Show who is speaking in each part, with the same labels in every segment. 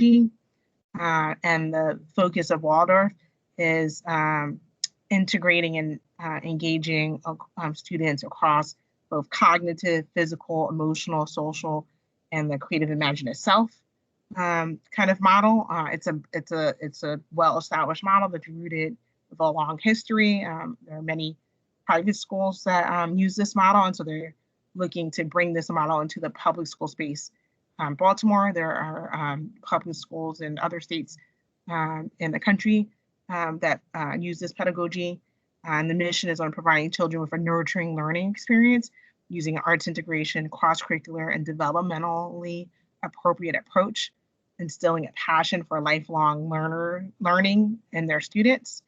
Speaker 1: and the focus of Waldorf is integrating and engaging students across both cognitive, physical, emotional, social, and the creative imaginative self kind of model. It's a well-established model that's rooted with a long history. There are many private schools that use this model, and so they're looking to bring this model into the public school space. Baltimore, there are public schools in other states in the country that use this pedagogy. And the mission is on providing children with a nurturing learning experience using an arts integration, cross-curricular, and developmentally appropriate approach, instilling a passion for lifelong learning in their students.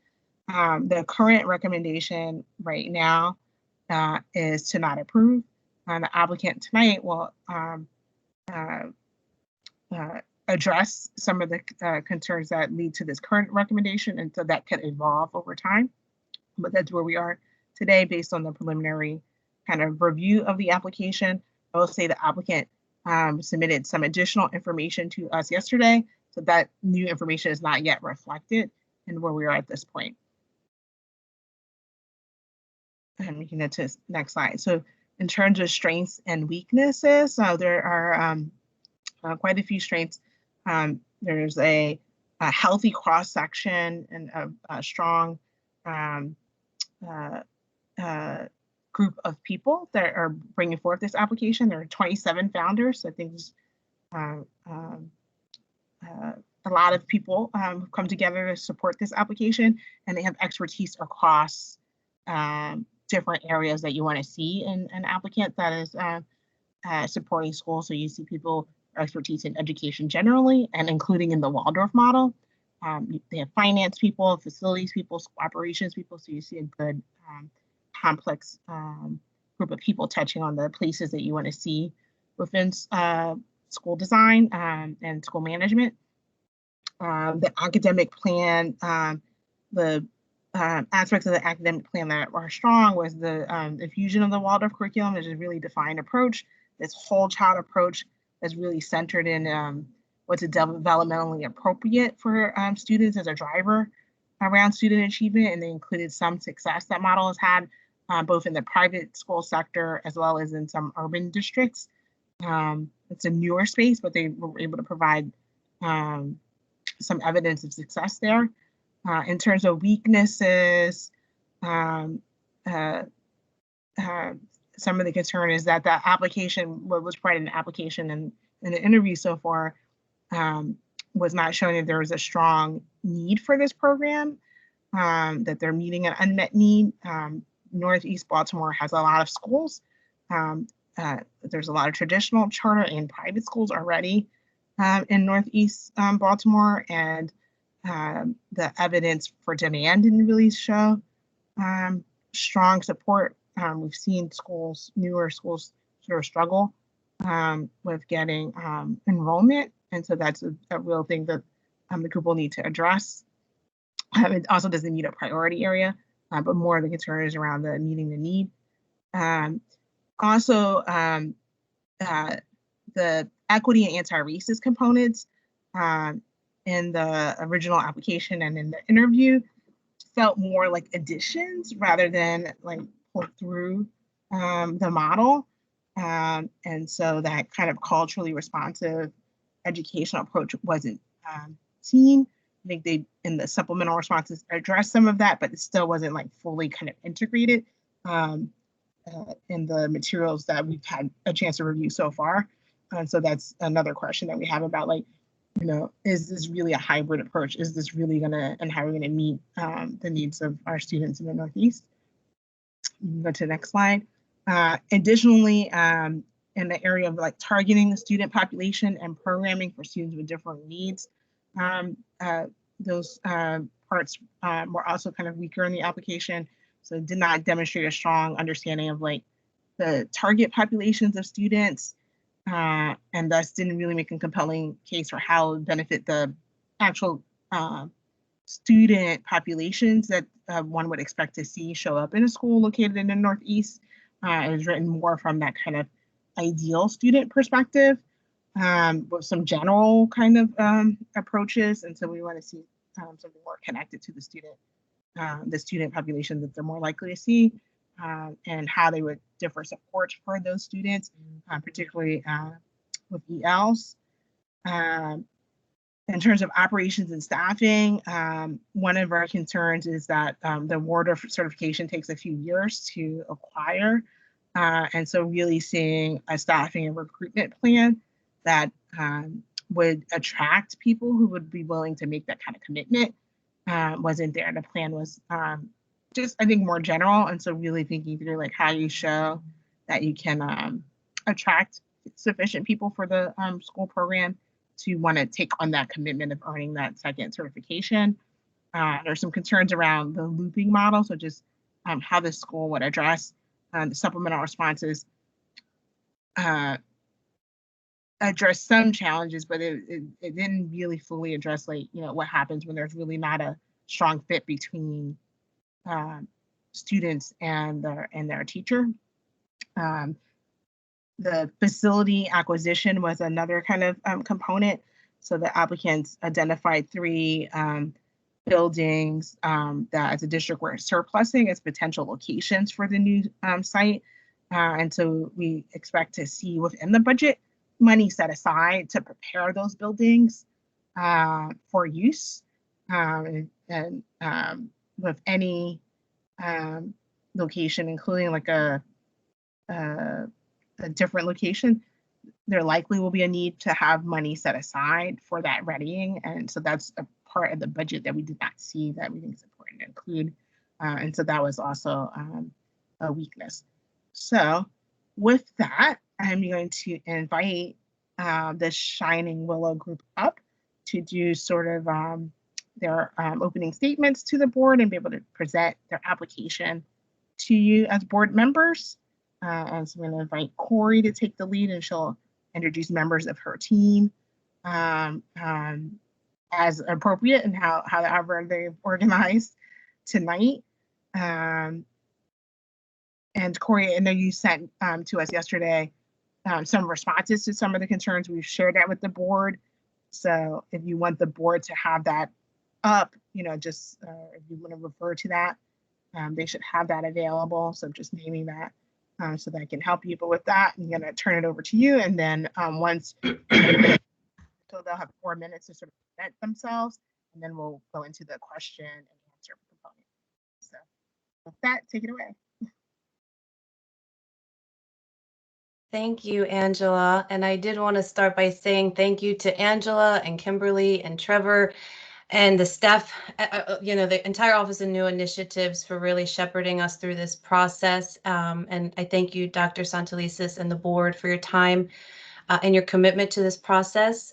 Speaker 1: The current recommendation right now is to not approve. The applicant tonight will address some of the concerns that lead to this current recommendation, and so that could evolve over time. But that's where we are today based on the preliminary kind of review of the application. I will say the applicant submitted some additional information to us yesterday, so that new information is not yet reflected in where we are at this point. And we can get to next slide. So in terms of strengths and weaknesses, there are quite a few strengths. There's a healthy cross-section and a strong group of people that are bringing forth this application. There are 27 founders, so I think a lot of people come together to support this application, and they have expertise across different areas that you want to see in an applicant that is supporting schools. So you see people expertise in education generally, and including in the Waldorf model. They have finance people, facilities people, operations people, so you see a good complex group of people touching on the places that you want to see within school design and school management. The academic plan, the aspects of the academic plan that are strong was the infusion of the Waldorf curriculum, which is a really defined approach. This whole child approach is really centered in what's developmentally appropriate for students as a driver around student achievement, and they included some success that model has had both in the private school sector as well as in some urban districts. It's a newer space, but they were able to provide some evidence of success there. In terms of weaknesses, some of the concern is that the application, what was provided in the application and in the interview so far, was not showing that there was a strong need for this program, that they're meeting an unmet need. Northeast Baltimore has a lot of schools. There's a lot of traditional charter and private schools already in Northeast Baltimore, and the evidence for demand didn't really show strong support. We've seen schools, newer schools, sort of struggle with getting enrollment, and so that's a real thing that the group will need to address. It also doesn't meet a priority area, but more of the concern is around the meeting the need. Also, the equity and anti-racist components in the original application and in the interview felt more like additions rather than like pulled through the model. And so that kind of culturally responsive educational approach wasn't seen. I think they, in the supplemental responses, addressed some of that, but it still wasn't like fully kind of integrated in the materials that we've had a chance to review so far. And so that's another question that we have about, like, you know, is this really a hybrid approach? Is this really gonna, and how are we gonna meet the needs of our students in the Northeast? Go to the next slide. Additionally, in the area of like targeting the student population and programming for students with different needs, those parts were also kind of weaker in the application. So it did not demonstrate a strong understanding of like the target populations of students, and thus didn't really make a compelling case for how it would benefit the actual student populations that one would expect to see show up in a school located in the Northeast. It was written more from that kind of ideal student perspective. with some general kind of approaches. And so we want to see something more connected to the student population that they're more likely to see, and how they would differ support for those students, particularly with ELs. In terms of operations and staffing, one of our concerns is that the Waldorf certification takes a few years to acquire. And so really seeing a staffing and recruitment plan that would attract people who would be willing to make that kind of commitment wasn't there. The plan was just, I think, more general. And so really thinking through like how you show that you can attract sufficient people for the school program to want to take on that commitment of earning that second certification. There's some concerns around the looping model. So just how the school would address the supplemental responses, address some challenges, but it didn't really fully address like, what happens when there's really not a strong fit between students and their teacher. The facility acquisition was another kind of component. So the applicants identified 3 buildings that as a district were surplusing as potential locations for the new site. And so we expect to see within the budget money set aside to prepare those buildings for use. And with any location, including like a different location, there likely will be a need to have money set aside for that readying. And so that's a part of the budget that we did not see that we think is important to include. And so that was also a weakness. So with that, I'm going to invite the Shining Willow group up to do sort of their opening statements to the board and be able to present their application to you as board members. And so I'm going to invite Corey to take the lead, and she'll introduce members of her team as appropriate and however they've organized tonight. And Corey, I know you sent to us yesterday some responses to some of the concerns. We've shared that with the board. So if you want the board to have that up, just if you want to refer to that, they should have that available. So just naming that. So that I can help you. But with that, I'm going to turn it over to you. And then once, so they'll have 4 minutes to sort of present themselves, and then we'll go into the question and answer component. So with that, take it away.
Speaker 2: Thank you, Angela. And I did want to start by saying thank you to Angela and Kimberly and Trevor and the staff, the entire Office of New Initiatives for really shepherding us through this process. And I thank you, Dr. Santelises, and the board for your time and your commitment to this process.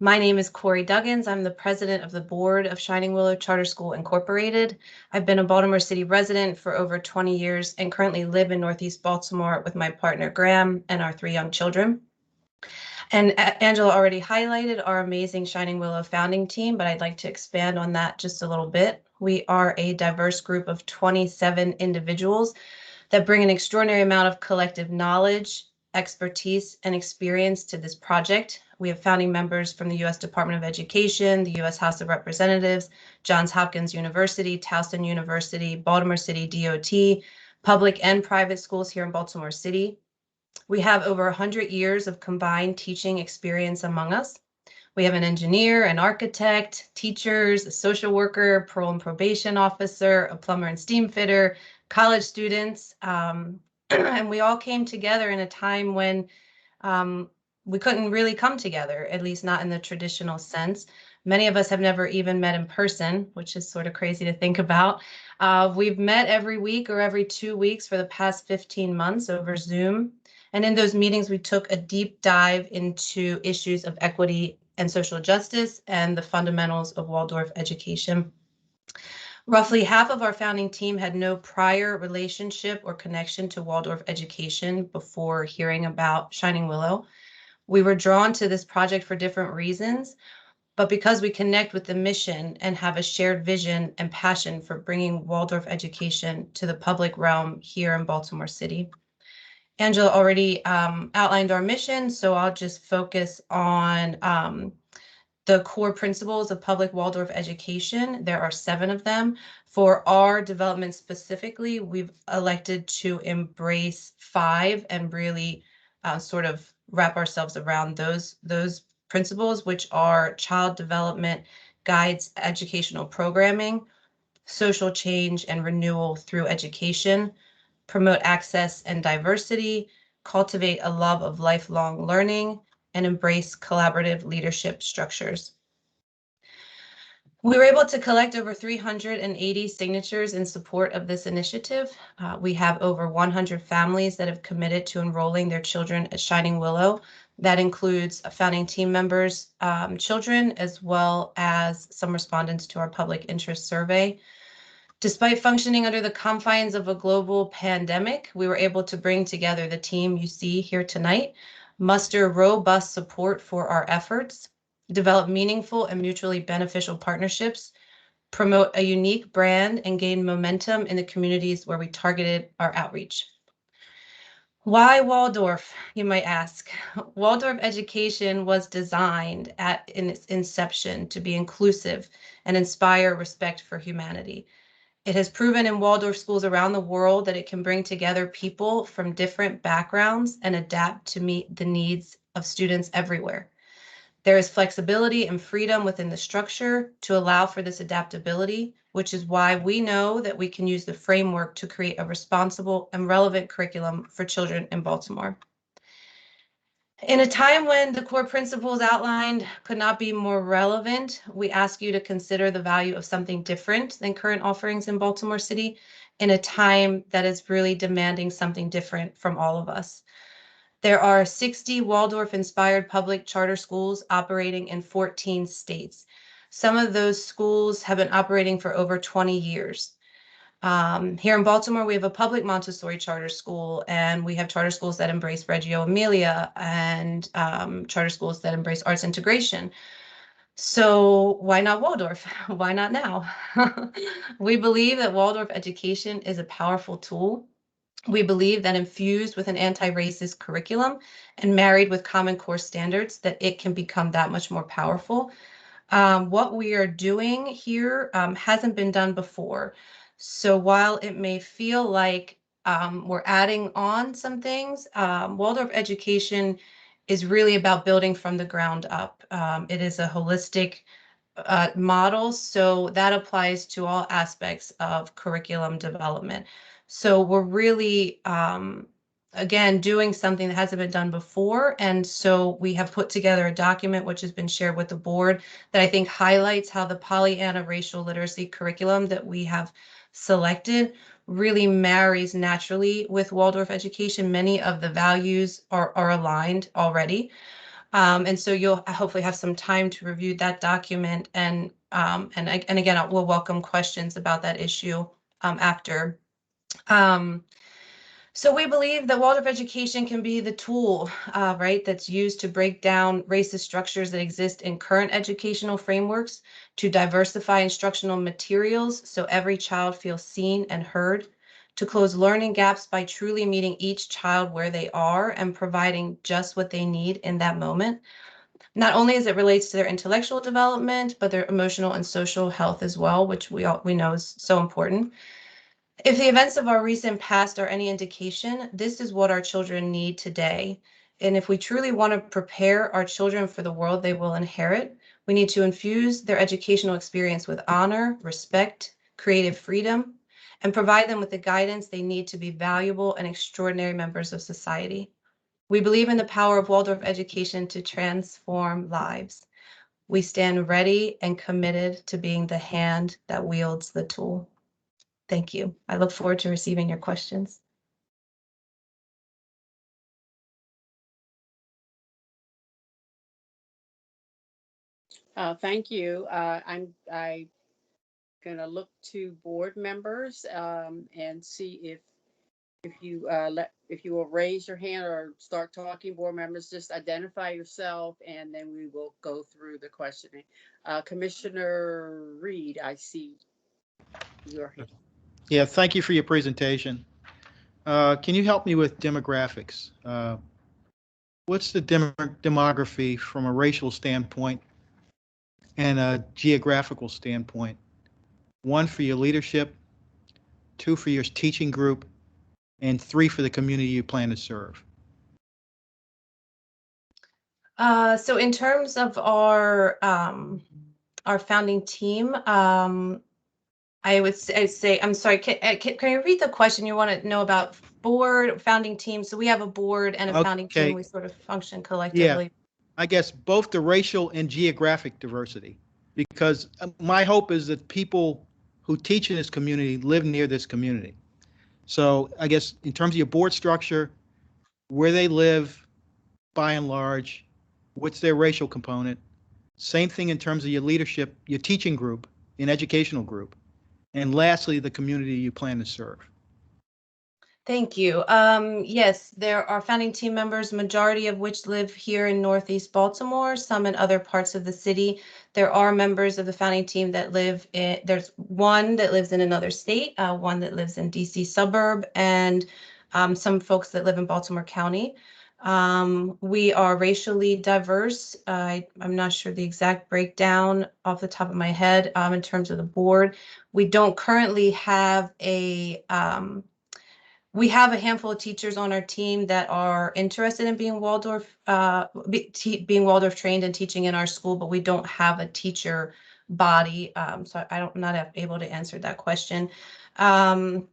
Speaker 2: My name is Corey Duggins. I'm the president of the board of Shining Willow Charter School Incorporated. I've been a Baltimore City resident for over 20 years and currently live in Northeast Baltimore with my partner, Graham, and our 3 young children. And Angela already highlighted our amazing Shining Willow founding team, but I'd like to expand on that just a little bit. We are a diverse group of 27 individuals that bring an extraordinary amount of collective knowledge, expertise, and experience to this project. We have founding members from the U.S. Department of Education, the U.S. House of Representatives, Johns Hopkins University, Towson University, Baltimore City DOT, public and private schools here in Baltimore City. We have over 100 years of combined teaching experience among us. We have an engineer, an architect, teachers, a social worker, parole and probation officer, a plumber and steam fitter, college students, and we all came together in a time when we couldn't really come together, at least not in the traditional sense. Many of us have never even met in person, which is sort of crazy to think about. We've met every week or every 2 weeks for the past 15 months over Zoom. And in those meetings, we took a deep dive into issues of equity and social justice and the fundamentals of Waldorf education. Roughly half of our founding team had no prior relationship or connection to Waldorf education before hearing about Shining Willow. We were drawn to this project for different reasons, but because we connect with the mission and have a shared vision and passion for bringing Waldorf education to the public realm here in Baltimore City. Angela already outlined our mission, so I'll just focus on the core principles of public Waldorf education. There are 7 of them. For our development specifically, we've elected to embrace 5 and really sort of wrap ourselves around those principles, which are child development, guides educational programming, social change and renewal through education, promote access and diversity, cultivate a love of lifelong learning, and embrace collaborative leadership structures. We were able to collect over 380 signatures in support of this initiative. We have over 100 families that have committed to enrolling their children at Shining Willow. That includes founding team members' children, as well as some respondents to our public interest survey. Despite functioning under the confines of a global pandemic, we were able to bring together the team you see here tonight, muster robust support for our efforts, develop meaningful and mutually beneficial partnerships, promote a unique brand, and gain momentum in the communities where we targeted our outreach. Why Waldorf, you might ask? Waldorf education was designed in its inception to be inclusive and inspire respect for humanity. It has proven in Waldorf schools around the world that it can bring together people from different backgrounds and adapt to meet the needs of students everywhere. There is flexibility and freedom within the structure to allow for this adaptability, which is why we know that we can use the framework to create a responsible and relevant curriculum for children in Baltimore. In a time when the core principles outlined could not be more relevant, we ask you to consider the value of something different than current offerings in Baltimore City in a time that is really demanding something different from all of us. There are 60 Waldorf-inspired public charter schools operating in 14 states. Some of those schools have been operating for over 20 years. Here in Baltimore, we have a public Montessori charter school, and we have charter schools that embrace Reggio Emilia and charter schools that embrace arts integration. So why not Waldorf? Why not now? We believe that Waldorf education is a powerful tool. We believe that infused with an anti-racist curriculum and married with Common Core standards, that it can become that much more powerful. What we are doing here hasn't been done before. So while it may feel like we're adding on some things, Waldorf education is really about building from the ground up. It is a holistic model, so that applies to all aspects of curriculum development. So we're really, again, doing something that hasn't been done before. And so we have put together a document which has been shared with the board that I think highlights how the Pollyanna racial literacy curriculum that we have selected really marries naturally with Waldorf education. Many of the values are aligned already. And so you'll hopefully have some time to review that document, and again, we'll welcome questions about that issue after. So we believe that Waldorf education can be the tool, right, that's used to break down racist structures that exist in current educational frameworks, to diversify instructional materials so every child feels seen and heard, to close learning gaps by truly meeting each child where they are and providing just what they need in that moment, not only as it relates to their intellectual development, but their emotional and social health as well, which we know is so important. If the events of our recent past are any indication, this is what our children need today. And if we truly want to prepare our children for the world they will inherit, we need to infuse their educational experience with honor, respect, creative freedom, and provide them with the guidance they need to be valuable and extraordinary members of society. We believe in the power of Waldorf education to transform lives. We stand ready and committed to being the hand that wields the tool. Thank you. I look forward to receiving your questions.
Speaker 3: Thank you. I'm gonna look to board members and see if you will raise your hand or start talking. Board members, just identify yourself, and then we will go through the questioning. Commissioner Reed, I see your hand.
Speaker 4: Yeah, thank you for your presentation. Can you help me with demographics? What's the demography from a racial standpoint and a geographical standpoint? 1 for your leadership, 2 for your teaching group, and 3 for the community you plan to serve.
Speaker 2: So in terms of our founding team, I would say, I'm sorry, can you read the question? You want to know about board, founding team? So we have a board and a founding team. We sort of function collectively.
Speaker 4: Yeah, I guess both the racial and geographic diversity, because my hope is that people who teach in this community live near this community. So I guess in terms of your board structure, where they live, by and large, what's their racial component? Same thing in terms of your leadership, your teaching group, an educational group. And lastly, the community you plan to serve.
Speaker 2: Thank you. Yes, there are founding team members, majority of which live here in Northeast Baltimore, some in other parts of the city. There are members of the founding team that live in, there's one that lives in another state, one that lives in DC suburb, and some folks that live in Baltimore County. We are racially diverse. I'm not sure the exact breakdown off the top of my head in terms of the board. We don't currently have we have a handful of teachers on our team that are interested in being Waldorf, being Waldorf trained and teaching in our school, but we don't have a teacher body. So I'm not able to answer that question. I'm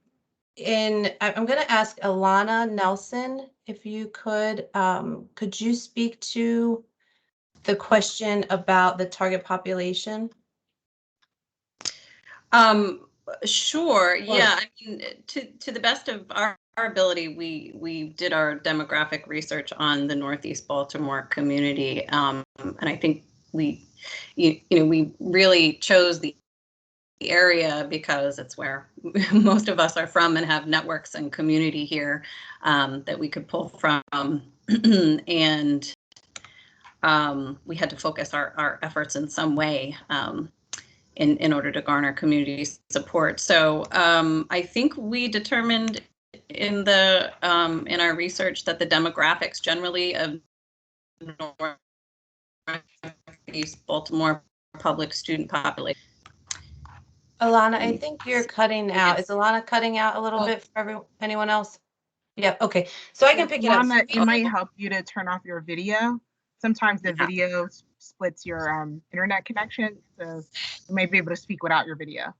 Speaker 2: going to ask Ilana Nelson, if you could you speak to the question about the target population?
Speaker 5: Sure. Yeah. I mean, to the best of our ability, we did our demographic research on the Northeast Baltimore community, and I think we really chose the area because it's where most of us are from and have networks and community here that we could pull from, and we had to focus our efforts in some way. In order to garner community support. So I think we determined in our research that the demographics generally of Northeast Baltimore public student population.
Speaker 2: Ilana, I think you're cutting out. Is Ilana cutting out a little bit for anyone else? Yeah, okay. So I can pick it up.
Speaker 1: It might help you to turn off your video. Sometimes the video splits your internet connection, so you may be able to speak without your video.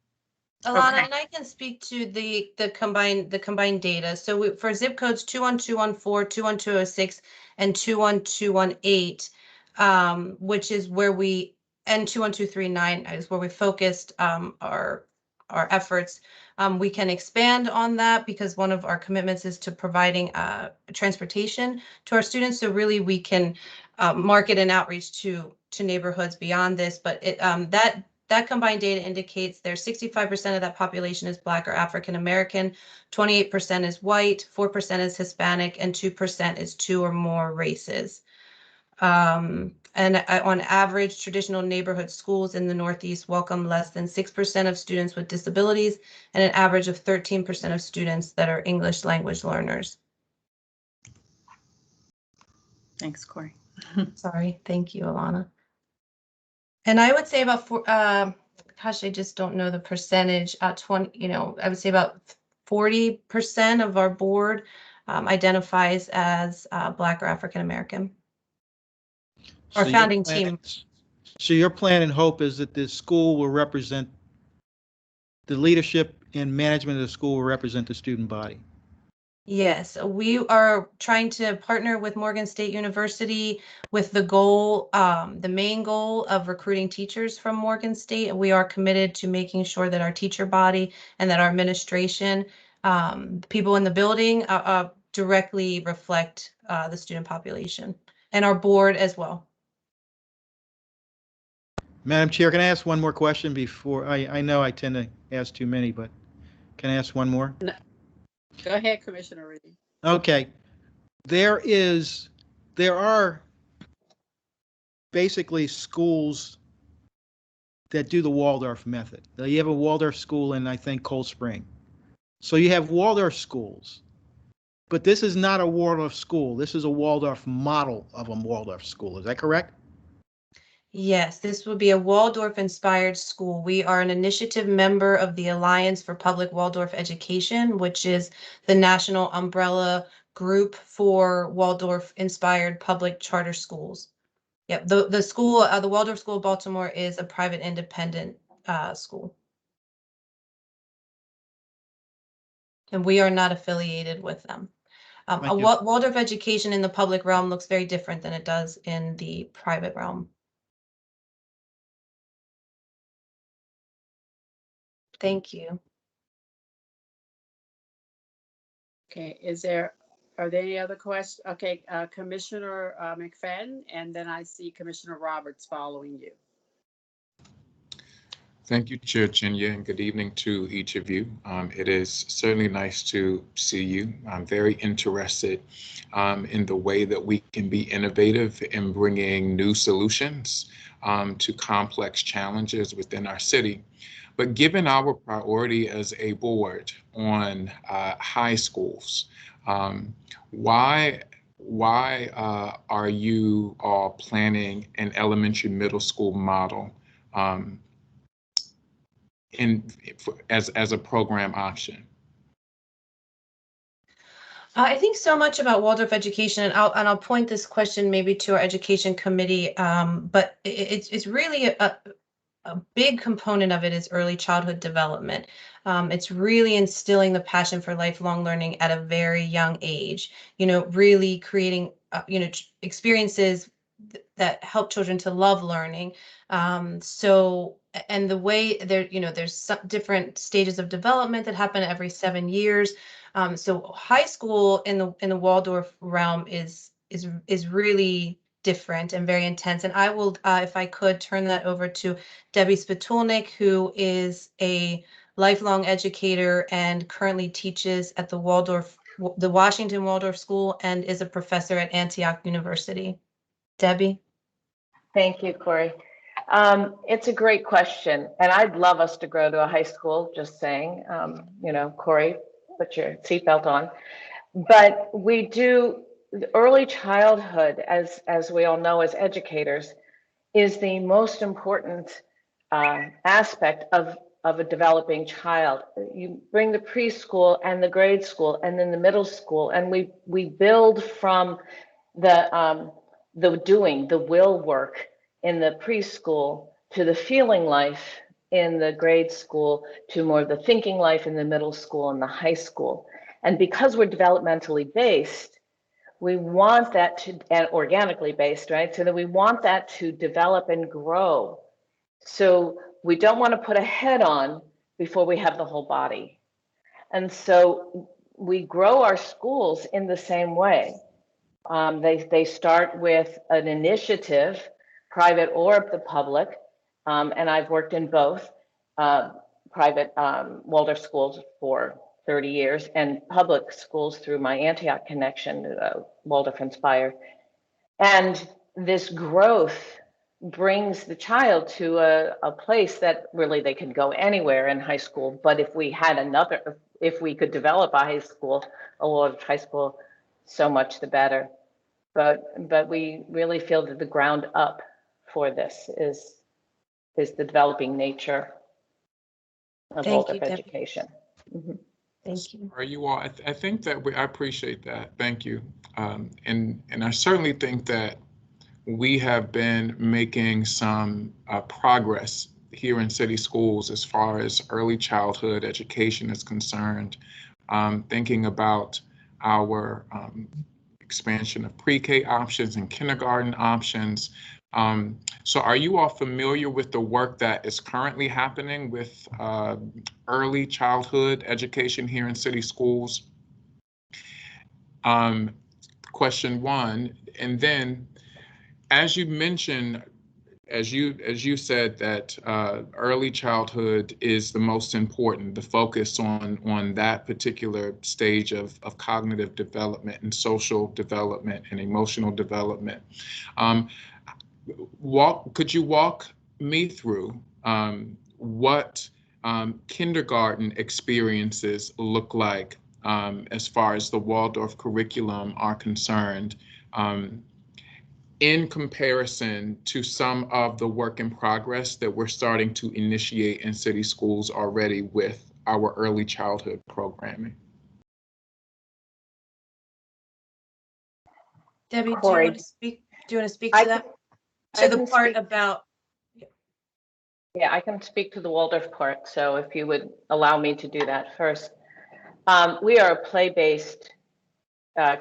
Speaker 2: Ilana, and I can speak to the combined data. So for zip codes 21214, 21206, and 21218, which is where and 21239 is where we focused our efforts. We can expand on that because one of our commitments is to providing transportation to our students. So really we can market and outreach to neighborhoods beyond this, but that combined data indicates there's 65% of that population is Black or African American, 28% is white, 4% is Hispanic, and 2% is 2 or more races. And on average, traditional neighborhood schools in the Northeast welcome less than 6% of students with disabilities and an average of 13% of students that are English language learners.
Speaker 5: Thanks, Corey.
Speaker 2: Sorry, thank you, Ilana. And I would say about gosh, I just don't know the percentage. 20, I would say about 40% of our board identifies as Black or African American. Our founding team.
Speaker 4: So your plan and hope is that this school will represent the leadership and management of the school will represent the student body.
Speaker 2: Yes, we are trying to partner with Morgan State University with the goal, the main goal of recruiting teachers from Morgan State. We are committed to making sure that our teacher body and that our administration, people in the building directly reflect the student population and our board as well.
Speaker 4: Madam Chair, can I ask one more question before, I know I tend to ask too many, but can I ask one more?
Speaker 3: No. Go ahead, Commissioner Reedy.
Speaker 4: Okay. There are basically schools that do the Waldorf method. You have a Waldorf school in, I think, Cold Spring. So you have Waldorf schools. But this is not a Waldorf school. This is a Waldorf model of a Waldorf school. Is that correct?
Speaker 2: Yes, this would be a Waldorf-inspired school. We are an initiative member of the Alliance for Public Waldorf Education, which is the national umbrella group for Waldorf-inspired public charter schools. Yep, the school, the Waldorf School of Baltimore is a private independent school. And we are not affiliated with them.
Speaker 4: Thank you.
Speaker 2: Waldorf education in the public realm looks very different than it does in the private realm. Thank you.
Speaker 3: Okay, are there any other questions? Okay, Commissioner McFadden, and then I see Commissioner Roberts following you.
Speaker 6: Thank you, Chair Chinya, and good evening to each of you. It is certainly nice to see you. I'm very interested in the way that we can be innovative in bringing new solutions to complex challenges within our city. But given our priority as a board on high schools, why are you all planning an elementary middle school model as a program option?
Speaker 2: I think so much about Waldorf education, and I'll point this question maybe to our education committee, but it's really a big component of it is early childhood development. It's really instilling the passion for lifelong learning at a very young age, really creating, experiences that help children to love learning. And the way there's some different stages of development that happen every 7 years. So high school in the Waldorf realm is really different and very intense. And I will, if I could, turn that over to Debbie Spitulnik, who is a lifelong educator and currently teaches at the Washington Waldorf School and is a professor at Antioch University. Debbie?
Speaker 7: Thank you, Corey. It's a great question, and I'd love us to grow to a high school, just saying. Corey, put your seatbelt on. But we do, early childhood, as we all know as educators, is the most important aspect of a developing child. You bring the preschool and the grade school and then the middle school, and we build from the doing, the will work in the preschool to the feeling life in the grade school to more of the thinking life in the middle school and the high school. And because we're developmentally based, we want that to, and organically based, right? So that we want that to develop and grow. So we don't want to put a head on before we have the whole body. And so we grow our schools in the same way. They start with an initiative, private or the public, and I've worked in both private Waldorf schools for 30 years and public schools through my Antioch connection, Waldorf inspired. And this growth brings the child to a place that really they can go anywhere in high school. But if we could develop a high school, a Waldorf high school, so much the better. But we really feel that the ground up for this is the developing nature of Waldorf education. Mm-hmm.
Speaker 2: Thank you.
Speaker 6: Are you all? I think that I appreciate that. Thank you. And I certainly think that we have been making some progress here in city schools as far as early childhood education is concerned. Thinking about our expansion of pre-K options and kindergarten options. So are you all familiar with the work that is currently happening with early childhood education here in city schools? Question one, and then as you mentioned, as you said that early childhood is the most important, the focus on that particular stage of cognitive development and social development and emotional development. Could you walk me through what kindergarten experiences look like as far as the Waldorf curriculum are concerned, in comparison to some of the work in progress that we're starting to initiate in city schools already with our early childhood programming.
Speaker 2: Debbie, do you
Speaker 7: Corey.
Speaker 2: want to speak? Do you want to speak
Speaker 7: I
Speaker 2: to that?
Speaker 7: can-
Speaker 2: To
Speaker 7: I
Speaker 2: the
Speaker 7: can
Speaker 2: part
Speaker 7: speak-
Speaker 2: about,
Speaker 7: Yeah, I can speak to the Waldorf part. So if you would allow me to do that first. We are a play-based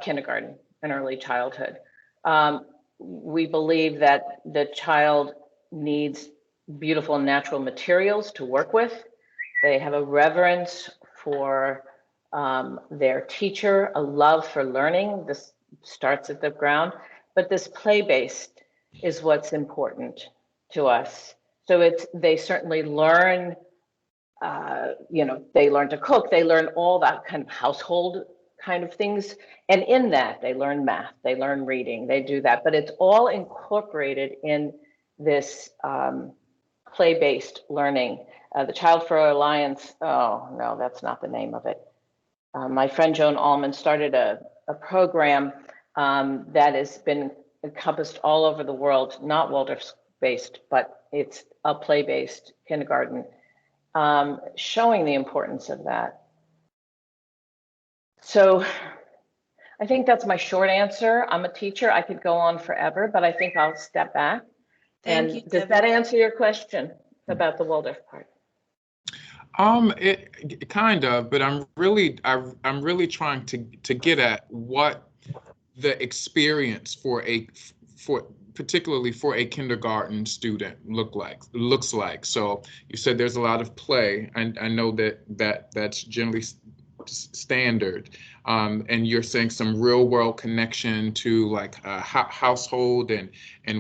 Speaker 7: kindergarten and early childhood. We believe that the child needs beautiful natural materials to work with. They have a reverence for their teacher, a love for learning. This starts at the ground, but this play-based is what's important to us. So they certainly learn, they learn to cook, they learn all that kind of household kind of things. And in that, they learn math, they learn reading, they do that, but it's all incorporated in this play-based learning. The Child for Alliance, oh no, that's not the name of it. My friend Joan Allman started a program that has been encompassed all over the world, not Waldorf-based, but it's a play-based kindergarten, showing the importance of that. So I think that's my short answer. I'm a teacher. I could go on forever, but I think I'll step back.
Speaker 2: thank you,
Speaker 7: Does
Speaker 2: Debbie.
Speaker 7: that answer your question about the Waldorf part?
Speaker 6: It kind of, but I'm really trying to get at what the experience particularly for a kindergarten student looks like. So you said there's a lot of play, and I know that's generally standard, and you're saying some real world connection to like household and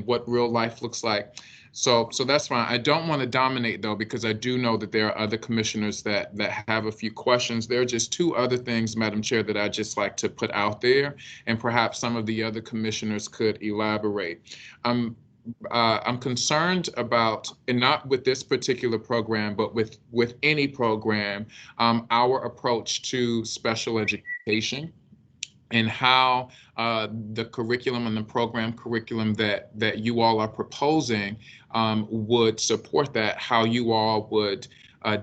Speaker 6: what real life looks like. So that's fine. I don't want to dominate though, because I do know that there are other commissioners that have a few questions. There are just two other things, Madam Chair, that I just like to put out there, and perhaps some of the other commissioners could elaborate. I'm concerned about, and not with this particular program, but with any program, our approach to special education, and how the curriculum and the program curriculum that you all are proposing would support that, how you all would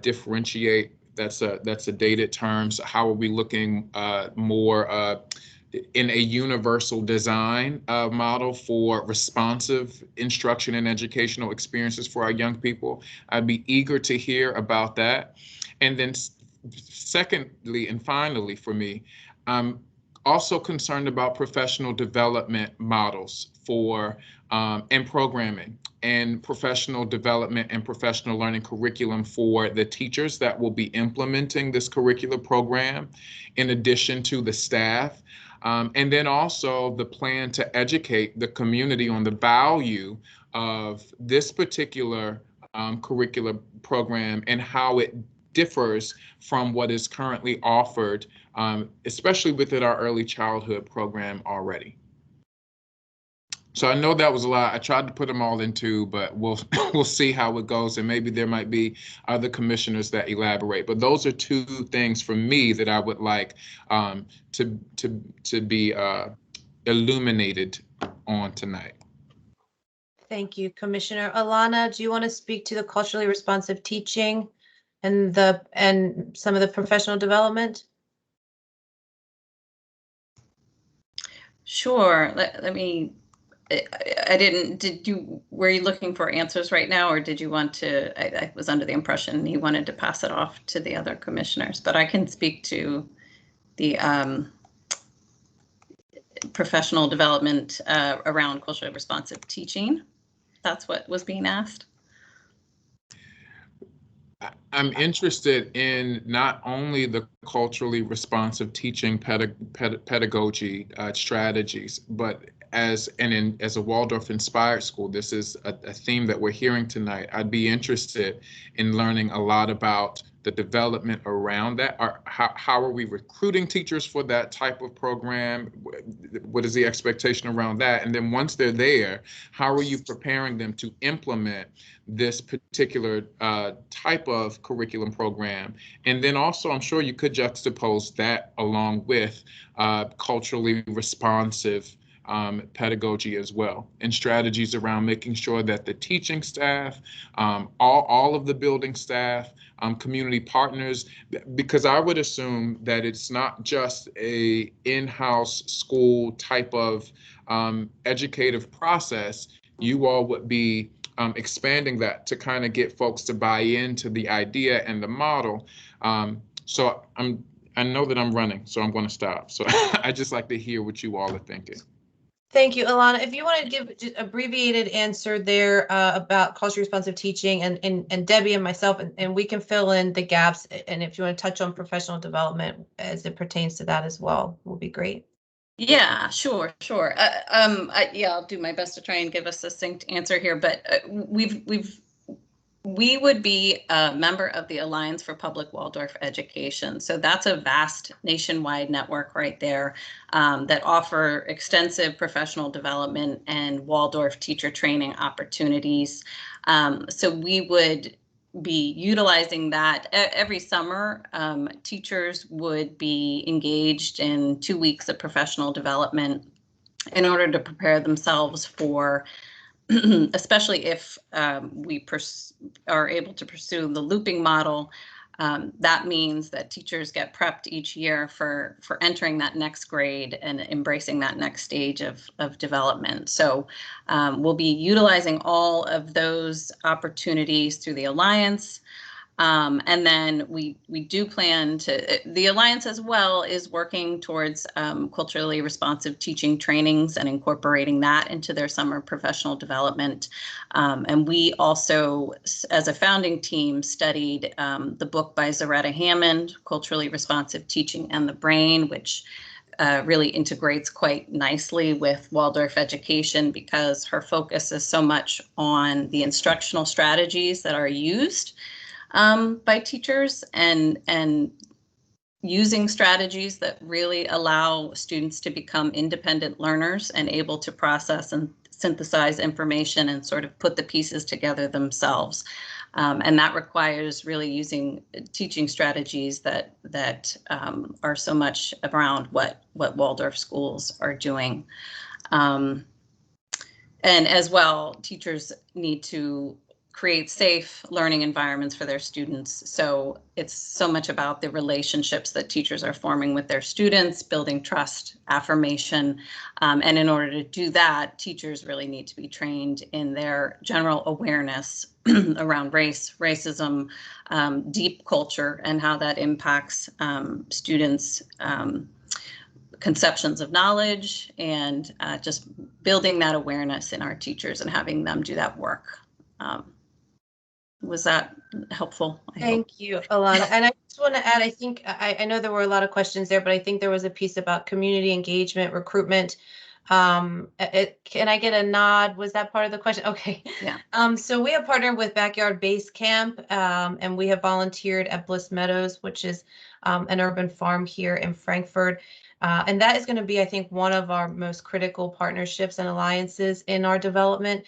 Speaker 6: differentiate. That's a dated term. So how are we looking more in a universal design model for responsive instruction and educational experiences for our young people? I'd be eager to hear about that. And then secondly and finally for me, I'm also concerned about professional development models for and programming, and professional development and professional learning curriculum for the teachers that will be implementing this curricular program, in addition to the staff. And then also the plan to educate the community on the value of this particular curricular program and how it differs from what is currently offered, especially within our early childhood program already. So I know that was a lot. I tried to put them all in two, but we'll see how it goes, and maybe there might be other commissioners that elaborate. But those are two things for me that I would like to be illuminated on tonight.
Speaker 2: Thank you, Commissioner. Alana, do you want to speak to the culturally responsive teaching and some of the professional development?
Speaker 5: Sure. Let me. I didn't. Were you looking for answers right now, or did you want to? I was under the impression you wanted to pass it off to the other commissioners, but I can speak to the professional development around culturally responsive teaching. That's what was being asked.
Speaker 6: I'm interested in not only the culturally responsive teaching pedagogy strategies, but as a Waldorf inspired school, this is a theme that we're hearing tonight. I'd be interested in learning a lot about the development around that? How are we recruiting teachers for that type of program? What is the expectation around that? And then once they're there, how are you preparing them to implement this particular type of curriculum program? And then also, I'm sure you could juxtapose that along with culturally responsive pedagogy as well, and strategies around making sure that the teaching staff, all of the building staff, community partners, because I would assume that it's not just a in-house school type of educative process. You all would be expanding that to kind of get folks to buy into the idea and the model. So I know that I'm running, so I'm going to stop. So I just like to hear what you all are thinking.
Speaker 2: Thank you, Alana. If you want to give just abbreviated answer there about culturally responsive teaching, and Debbie and myself, and we can fill in the gaps. And if you want to touch on professional development as it pertains to that as well, will be great.
Speaker 5: Yeah, sure. Yeah, I'll do my best to try and give a succinct answer here. But we would be a member of the Alliance for Public Waldorf Education. So that's a vast nationwide network right there that offer extensive professional development and Waldorf teacher training opportunities. So we would be utilizing that every summer. Teachers would be engaged in 2 weeks of professional development in order to prepare themselves for especially if we are able to pursue the looping model. That means that teachers get prepped each year for entering that next grade and embracing that next stage of development. So we'll be utilizing all of those opportunities through the Alliance. And then we do plan to, the Alliance as well is working towards culturally responsive teaching trainings and incorporating that into their summer professional development. And we also, as a founding team, studied the book by Zaretta Hammond, Culturally Responsive Teaching and the Brain, which really integrates quite nicely with Waldorf education because her focus is so much on the instructional strategies that are used by teachers and using strategies that really allow students to become independent learners and able to process and synthesize information and sort of put the pieces together themselves. And that requires really using teaching strategies that are so much around what Waldorf schools are doing. And as well, teachers need to create safe learning environments for their students. So it's so much about the relationships that teachers are forming with their students, building trust, affirmation. And in order to do that, teachers really need to be trained in their general awareness around race, racism, deep culture, and how that impacts students' conceptions of knowledge, and just building that awareness in our teachers and having them do that work. Was that helpful?
Speaker 2: Thank you, Alana. And I just want to add, I think, I know there were a lot of questions there, but I think there was a piece about community engagement, recruitment. Can I get a nod? Was that part of the question? Okay.
Speaker 5: Yeah.
Speaker 2: So we have partnered with Backyard Base Camp, and we have volunteered at Bliss Meadows, which is an urban farm here in Frankfurt. And that is going to be, I think, one of our most critical partnerships and alliances in our development.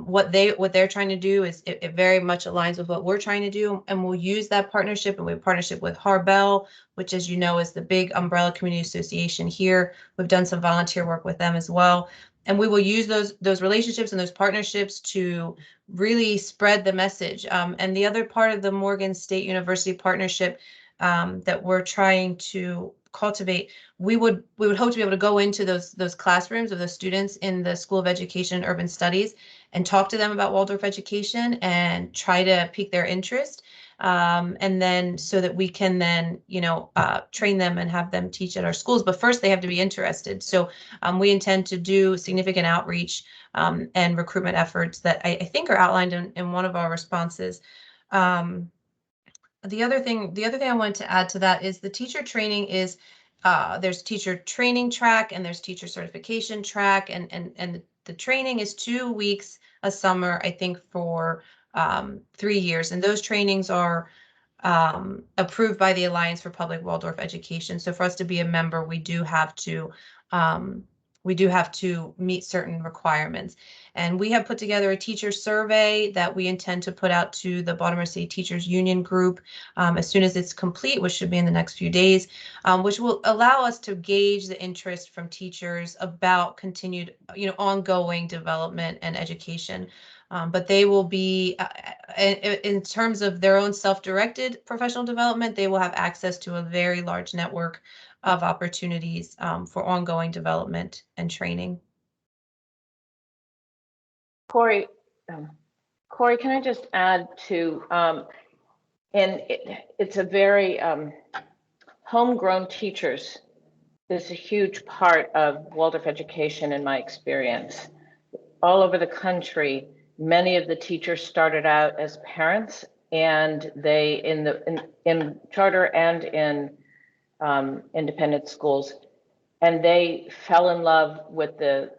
Speaker 2: What they're trying to do is it very much aligns with what we're trying to do, and we'll use that partnership. And we have a partnership with Harbel, which, as you know, is the big umbrella community association here. We've done some volunteer work with them as well. And we will use those relationships and those partnerships to really spread the message. And the other part of the Morgan State University partnership that we're trying to cultivate, we would hope to be able to go into those classrooms of the students in the School of Education and Urban Studies and talk to them about Waldorf education and try to pique their interest. And then so that we can then, train them and have them teach at our schools. But first they have to be interested. So we intend to do significant outreach and recruitment efforts that I think are outlined in one of our responses. The other thing I wanted to add to that is the teacher training is, there's teacher training track and there's teacher certification track, and the training is 2 weeks a summer, I think, for 3 years. And those trainings are approved by the Alliance for Public Waldorf Education. So for us to be a member, we do have to meet certain requirements. And we have put together a teacher survey that we intend to put out to the Baltimore City Teachers Union group as soon as it's complete, which should be in the next few days, which will allow us to gauge the interest from teachers about continued, ongoing development and education. But they will be, in terms of their own self-directed professional development, they will have access to a very large network of opportunities for ongoing development and training.
Speaker 7: Corey, can I just add to, and it's a very homegrown teachers is a huge part of Waldorf education in my experience. All over the country, many of the teachers started out as parents, and they in charter and in independent schools, and they fell in love with the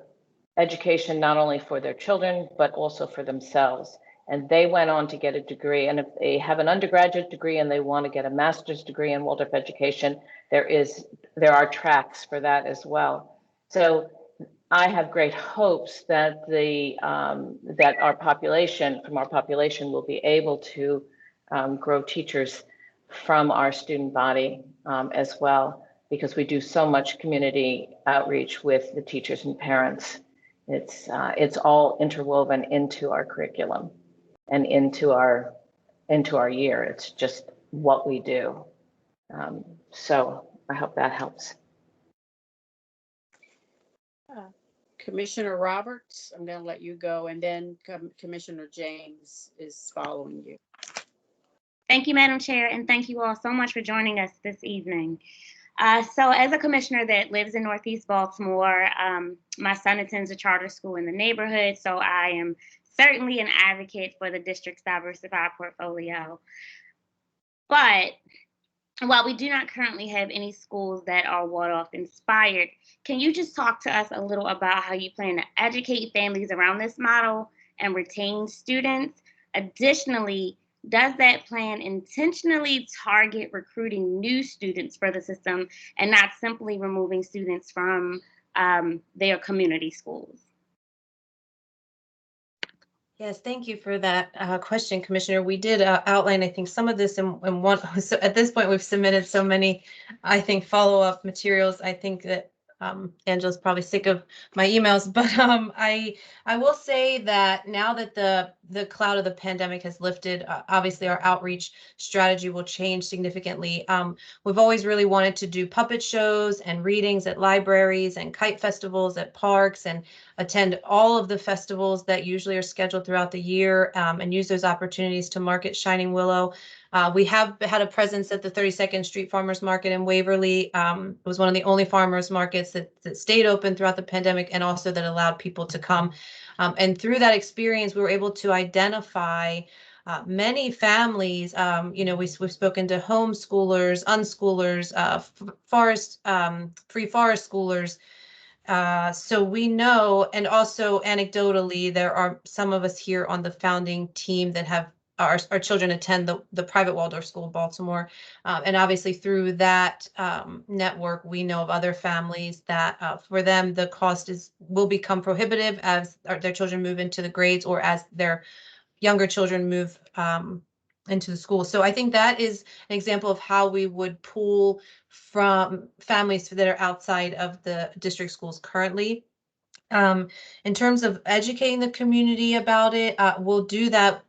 Speaker 7: education not only for their children but also for themselves. And they went on to get a degree. And if they have an undergraduate degree and they want to get a master's degree in Waldorf education, there are tracks for that as well. So I have great hopes that that our population will be able to grow teachers from our student body as well, because we do so much community outreach with the teachers and parents. It's all interwoven into our curriculum and into our year. It's just what we do. So I hope that helps.
Speaker 3: Commissioner Roberts, I'm going to let you go, and then Commissioner James is following you.
Speaker 8: Thank you, Madam Chair, and thank you all so much for joining us this evening. So as a commissioner that lives in Northeast Baltimore, my son attends a charter school in the neighborhood, so I am certainly an advocate for the district's diversified portfolio. But while we do not currently have any schools that are Waldorf inspired, can you just talk to us a little about how you plan to educate families around this model and retain students? Additionally, does that plan intentionally target recruiting new students for the system and not simply removing students from their community schools?
Speaker 2: Yes, thank you for that question, Commissioner. We did outline, I think, some of this in one. So at this point, we've submitted so many, I think, follow-up materials. I think that Angela's probably sick of my emails, but I will say that now that the cloud of the pandemic has lifted, obviously our outreach strategy will change significantly. We've always really wanted to do puppet shows and readings at libraries and kite festivals at parks and attend all of the festivals that usually are scheduled throughout the year and use those opportunities to market Shining Willow. We have had a presence at the 32nd Street Farmers Market in Waverly. It was one of the only farmers markets that stayed open throughout the pandemic and also that allowed people to come. And through that experience, we were able to identify many families. We've spoken to homeschoolers, unschoolers, free forest schoolers. So we know, and also anecdotally, there are some of us here on the founding team that have our children attend the private Waldorf school in Baltimore. And obviously through that network, we know of other families that for them, the cost will become prohibitive as their children move into the grades or as their younger children move into the school. So I think that is an example of how we would pull from families that are outside of the district schools currently. In terms of educating the community about it, we'll do that,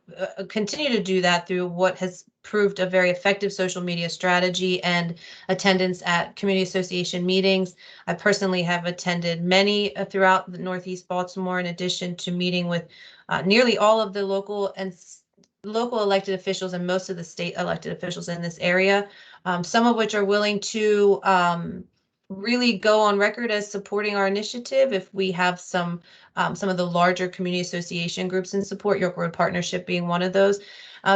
Speaker 2: continue to do that through what has proved a very effective social media strategy and attendance at community association meetings. I personally have attended many throughout the Northeast Baltimore, in addition to meeting with nearly all of the local elected officials and most of the state elected officials in this area, some of which are willing to really go on record as supporting our initiative if we have some of the larger community association groups in support, York Road Partnership being one of those.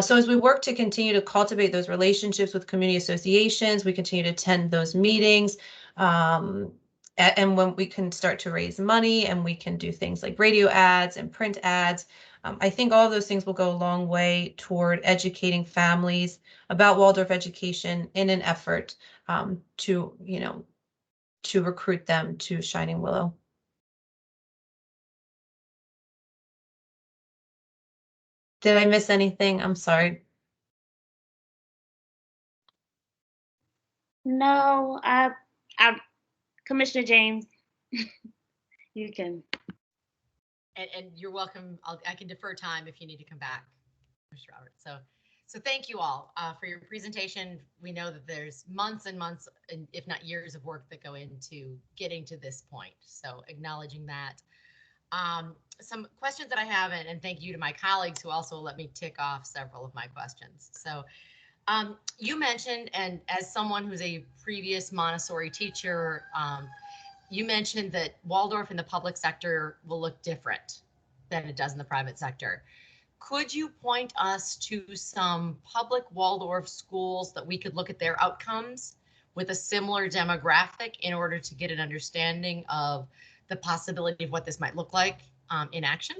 Speaker 2: So as we work to continue to cultivate those relationships with community associations, we continue to attend those meetings. And when we can start to raise money and we can do things like radio ads and print ads, I think all of those things will go a long way toward educating families about Waldorf education in an effort to, to recruit them to Shining Willow. Did I miss anything? I'm sorry.
Speaker 8: No, Commissioner James, you can.
Speaker 9: And you're welcome. I can defer time if you need to come back, Mr. Roberts. So thank you all for your presentation. We know that there's months and months, if not years of work that go into getting to this point. So acknowledging that. Some questions that I have, and thank you to my colleagues who also let me tick off several of my questions. So you mentioned, and as someone who's a previous Montessori teacher, you mentioned that Waldorf in the public sector will look different than it does in the private sector. Could you point us to some public Waldorf schools that we could look at their outcomes with a similar demographic in order to get an understanding of the possibility of what this might look like in action?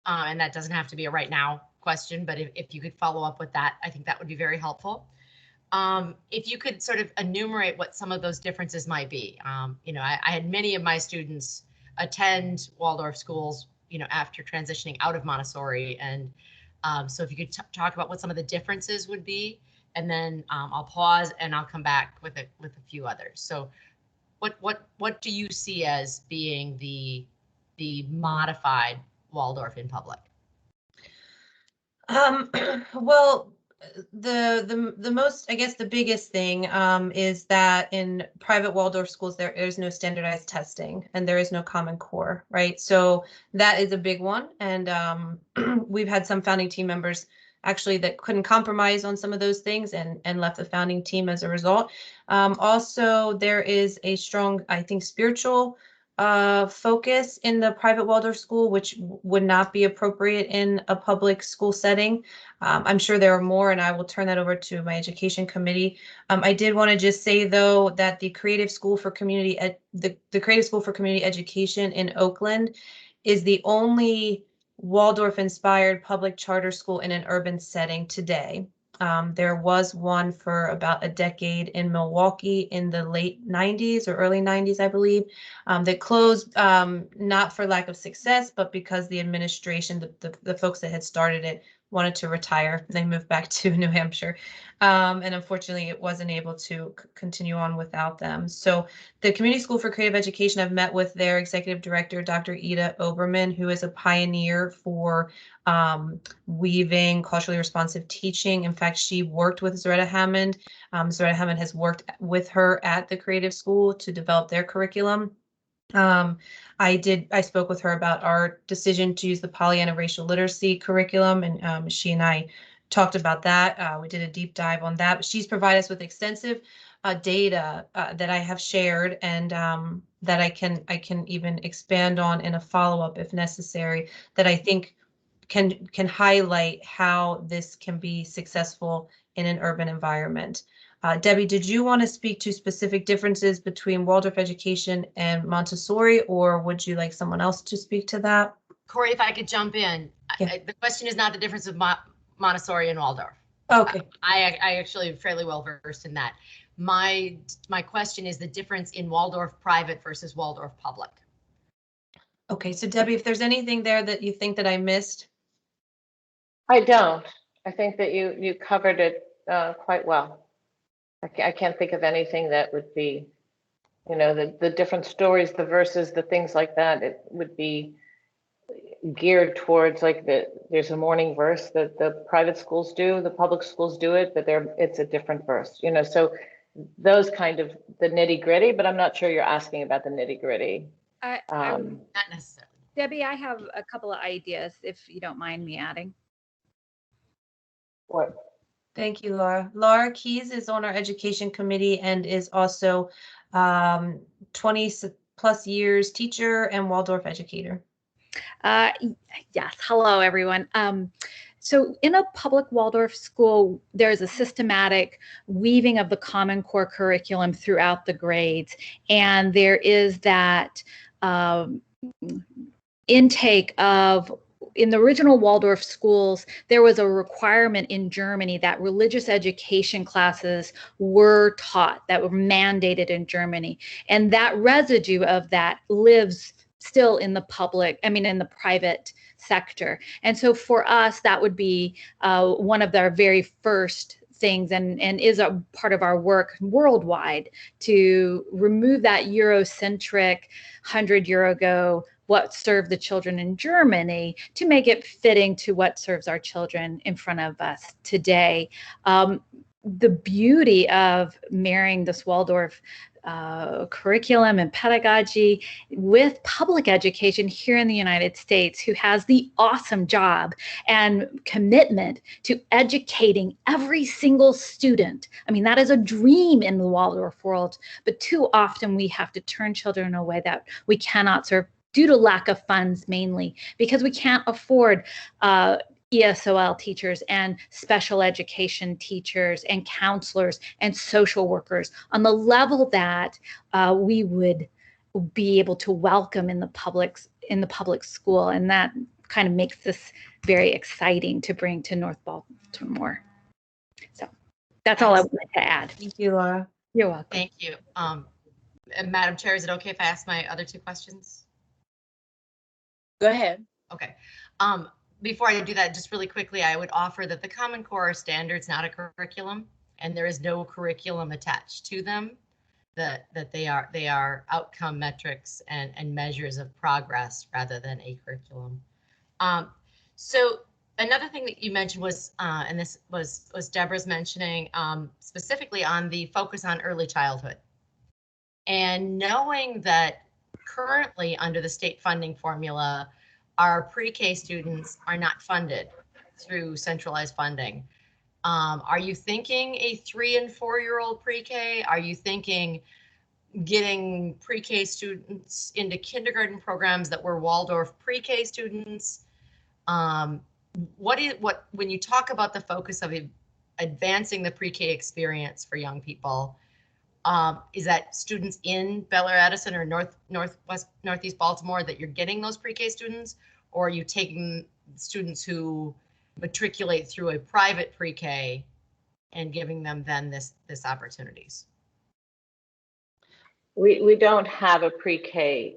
Speaker 9: And that doesn't have to be a right now question, but if you could follow up with that, I think that would be very helpful. If you could sort of enumerate what some of those differences might be. I had many of my students attend Waldorf schools, after transitioning out of Montessori. And so if you could talk about what some of the differences would be, and then I'll pause and I'll come back with a few others. So what do you see as being the modified Waldorf in public?
Speaker 2: Well, the most, I guess the biggest thing is that in private Waldorf schools, there is no standardized testing and there is no Common Core, right? So that is a big one. And we've had some founding team members actually that couldn't compromise on some of those things and left the founding team as a result. Also, there is a strong, I think, spiritual focus in the private Waldorf school, which would not be appropriate in a public school setting. I'm sure there are more, and I will turn that over to my education committee. I did want to just say, though, that the Creative School for Community the Creative School for Community Education in Oakland is the only Waldorf-inspired public charter school in an urban setting today. There was one for about a decade in Milwaukee in the late 90s or early 90s, I believe, that closed not for lack of success, but because the administration, the folks that had started it, wanted to retire. They moved back to New Hampshire. And unfortunately, it wasn't able to continue on without them. So the Community School for Creative Education, I've met with their executive director, Dr. Ida Oberman, who is a pioneer for weaving culturally responsive teaching. In fact, she worked with Zaretta Hammond. Zaretta Hammond has worked with her at the Creative School to develop their curriculum. I spoke with her about our decision to use the Pollyanna Racial Literacy curriculum, and she and I talked about that. We did a deep dive on that. But she's provided us with extensive data that I have shared, and that I can even expand on in a follow-up if necessary, that I think can highlight how this can be successful in an urban environment. Debbie, did you want to speak to specific differences between Waldorf education and Montessori, or would you like someone else to speak to that?
Speaker 9: Corey, if I could jump in.
Speaker 2: Yeah.
Speaker 9: The question is not the difference of Montessori and Waldorf.
Speaker 2: Okay.
Speaker 9: I actually am fairly well versed in that. My question is the difference in Waldorf private versus Waldorf public.
Speaker 2: Okay, so Debbie, if there's anything there that you think that I missed.
Speaker 7: I don't. I think that you covered it quite well. I can't think of anything that would be, the different stories, the verses, the things like that. It would be geared towards there's a morning verse that the private schools do, the public schools do it, but it's a different verse, so those kind of the nitty gritty, but I'm not sure you're asking about the nitty gritty.
Speaker 9: Not necessarily.
Speaker 10: Debbie, I have a couple of ideas if you don't mind me adding.
Speaker 7: What?
Speaker 2: Thank you, Laura. Laura Keys is on our education committee and is also 20 plus years teacher and Waldorf educator.
Speaker 10: Yes. Hello, everyone. So in a public Waldorf school, there's a systematic weaving of the Common Core curriculum throughout the grades. And there is that intake of in the original Waldorf schools, there was a requirement in Germany that religious education classes were taught, that were mandated in Germany. And that residue of that lives still in the in the private sector. And so for us, that would be one of our very first things, and is a part of our work worldwide, to remove that Eurocentric 100-year ago what served the children in Germany, to make it fitting to what serves our children in front of us today. The beauty of marrying this Waldorf curriculum and pedagogy with public education here in the United States, who has the awesome job and commitment to educating every single student. I mean, that is a dream in the Waldorf world, but too often we have to turn children in a way that we cannot serve due to lack of funds, mainly because we can't afford ESOL teachers and special education teachers and counselors and social workers on the level that we would be able to welcome in the public school. And that kind of makes this very exciting to bring to North Baltimore. So that's all I wanted to add.
Speaker 2: Thank you, Laura.
Speaker 10: You're welcome.
Speaker 9: Thank you. And Madam Chair, is it okay if I ask my other two questions?
Speaker 3: Go ahead.
Speaker 9: Okay. Before I do that, just really quickly, I would offer that the Common Core standards, not a curriculum, and there is no curriculum attached to them. That they are outcome metrics and measures of progress rather than a curriculum. So another thing that you mentioned was, and this was Deborah's mentioning, specifically on the focus on early childhood, and knowing that currently under the state funding formula, our pre-K students are not funded through centralized funding. Are you thinking a 3 and 4-year-old pre-K? Are you thinking getting pre-K students into kindergarten programs that were Waldorf pre-K students? When you talk about the focus of advancing the pre-K experience for young people, is that students in Bel Air Edison or Northeast Baltimore that you're getting those pre-K students, or are you taking students who matriculate through a private pre-K and giving them then this opportunities?
Speaker 7: We don't have a pre-K.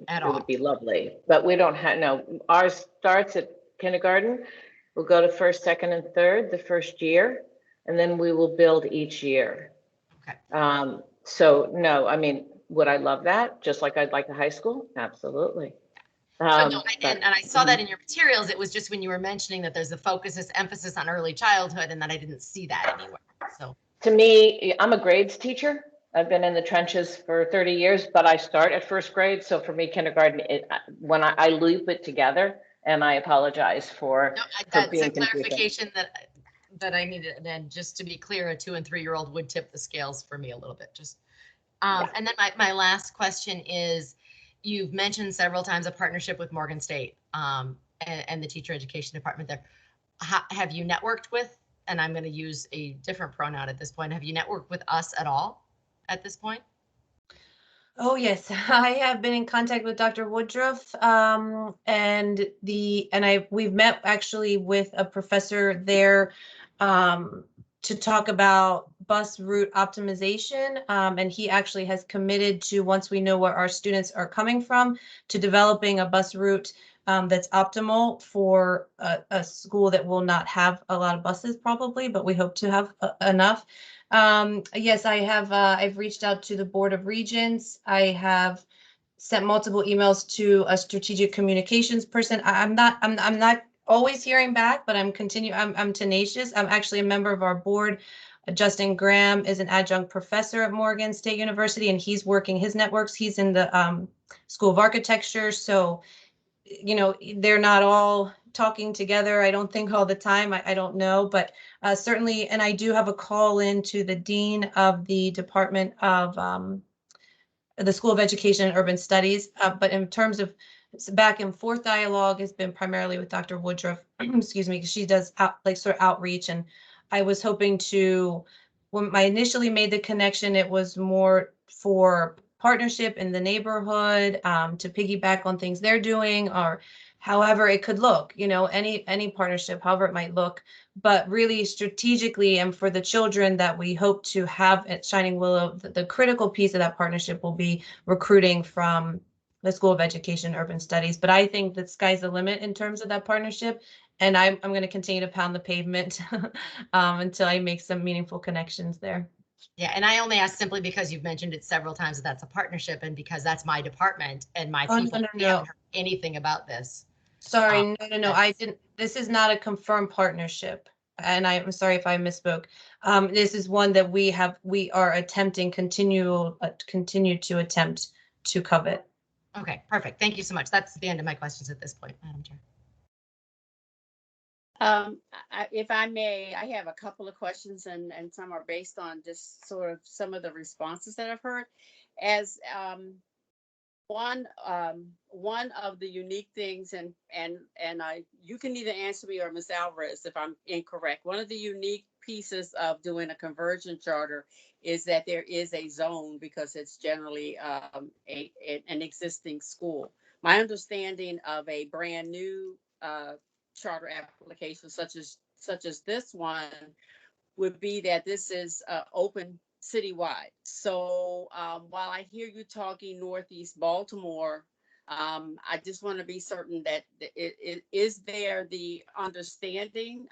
Speaker 9: At
Speaker 7: it
Speaker 9: all.
Speaker 7: Would be lovely, but we don't have, no, ours starts at kindergarten. We'll go to first, second, and third the first year, and then we will build each year.
Speaker 9: Okay.
Speaker 7: So no, I mean, would I love that? Just like I'd like a high school? Absolutely.
Speaker 9: No, and I saw that in your materials. It was just when you were mentioning that there's a emphasis on early childhood, and that I didn't see that anywhere. So
Speaker 7: to me, I'm a grades teacher. I've been in the trenches for 30 years, but I start at first grade. So for me, kindergarten, when I loop it together, and I apologize for
Speaker 9: that's
Speaker 7: being
Speaker 9: a clarification that I needed. And then just to be clear, a 2 and 3-year-old would tip the scales for me a little bit. Just And then my last question is, you've mentioned several times a partnership with Morgan State and the teacher education department there. Have you networked with, and I'm going to use a different pronoun at this point, have you networked with us at all at this point?
Speaker 2: Oh yes, I have been in contact with Dr. Woodruff, we've met actually with a professor there to talk about bus route optimization, and he actually has committed to, once we know where our students are coming from, to developing a bus route that's optimal for a school that will not have a lot of buses probably, but we hope to have enough. Yes, I have. I've reached out to the Board of Regents. I have sent multiple emails to a strategic communications person. I'm not always hearing back, but I'm tenacious. I'm actually a member of our board. Justin Graham is an adjunct professor at Morgan State University, and he's working his networks. He's in the School of Architecture, so they're not all talking together, I don't think, all the time. I don't know, but certainly, and I do have a call in to the dean of the Department of the School of Education and Urban Studies. But in terms of back and forth dialogue has been primarily with Dr. Woodruff, excuse me, because she does sort of outreach. And I was hoping to, when I initially made the connection, it was more for partnership in the neighborhood, to piggyback on things they're doing, or however it could look, any partnership, however it might look, but really strategically, and for the children that we hope to have at Shining Willow, the critical piece of that partnership will be recruiting from the School of Education and Urban Studies. But I think that sky's the limit in terms of that partnership. And I'm going to continue to pound the pavement until I make some meaningful connections there.
Speaker 9: Yeah, and I only asked simply because you've mentioned it several times that that's a partnership, and because that's my department and my people haven't heard anything about this.
Speaker 2: Sorry, no, I didn't. This is not a confirmed partnership, and I'm sorry if I misspoke. This is one that we are attempting continue to attempt to covet.
Speaker 9: Okay, perfect. Thank you so much. That's the end of my questions at this point, Madam Chair.
Speaker 3: If I may, I have a couple of questions, and some are based on just sort of some of the responses that I've heard. As one of the unique things, and you can either answer me or Ms. Alvarez if I'm incorrect. One of the unique pieces of doing a conversion charter is that there is a zone, because it's generally an existing school. My understanding of a brand new charter application such as this one would be that this is open citywide. So while I hear you talking Northeast Baltimore, I just want to be certain that is there the understanding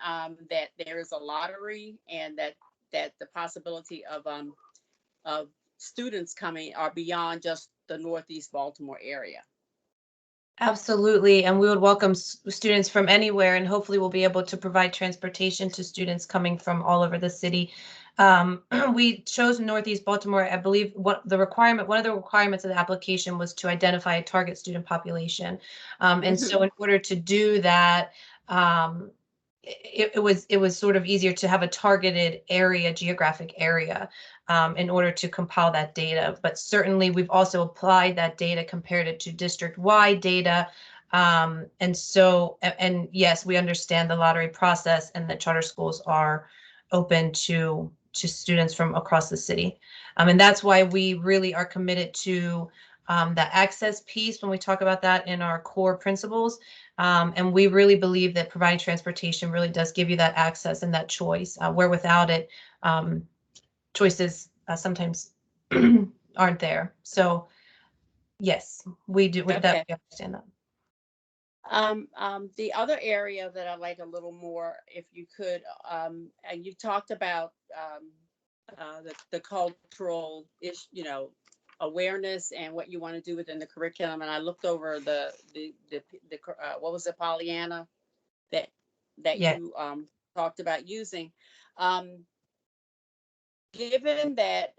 Speaker 3: that there is a lottery, and that the possibility of students coming are beyond just the Northeast Baltimore area.
Speaker 2: Absolutely, and we would welcome students from anywhere, and hopefully we'll be able to provide transportation to students coming from all over the city. We chose Northeast Baltimore. I believe one of the requirements of the application was to identify a target student population, and so in order to do that, it was sort of easier to have a targeted geographic area, in order to compile that data. But certainly we've also applied that data, compared it to district-wide data. And yes, we understand the lottery process, and that charter schools are open to students from across the city. And that's why we really are committed to the access piece when we talk about that in our core principles. And we really believe that providing transportation really does give you that access and that choice, where without it, choices sometimes aren't there. So yes, we do.
Speaker 3: Okay.
Speaker 2: That, we understand that.
Speaker 3: The other area that I'd like a little more, if you could, and you talked about the cultural awareness and what you want to do within the curriculum. And I looked over the what was it, Pollyanna, that
Speaker 2: Yeah.
Speaker 3: you talked about using. Given that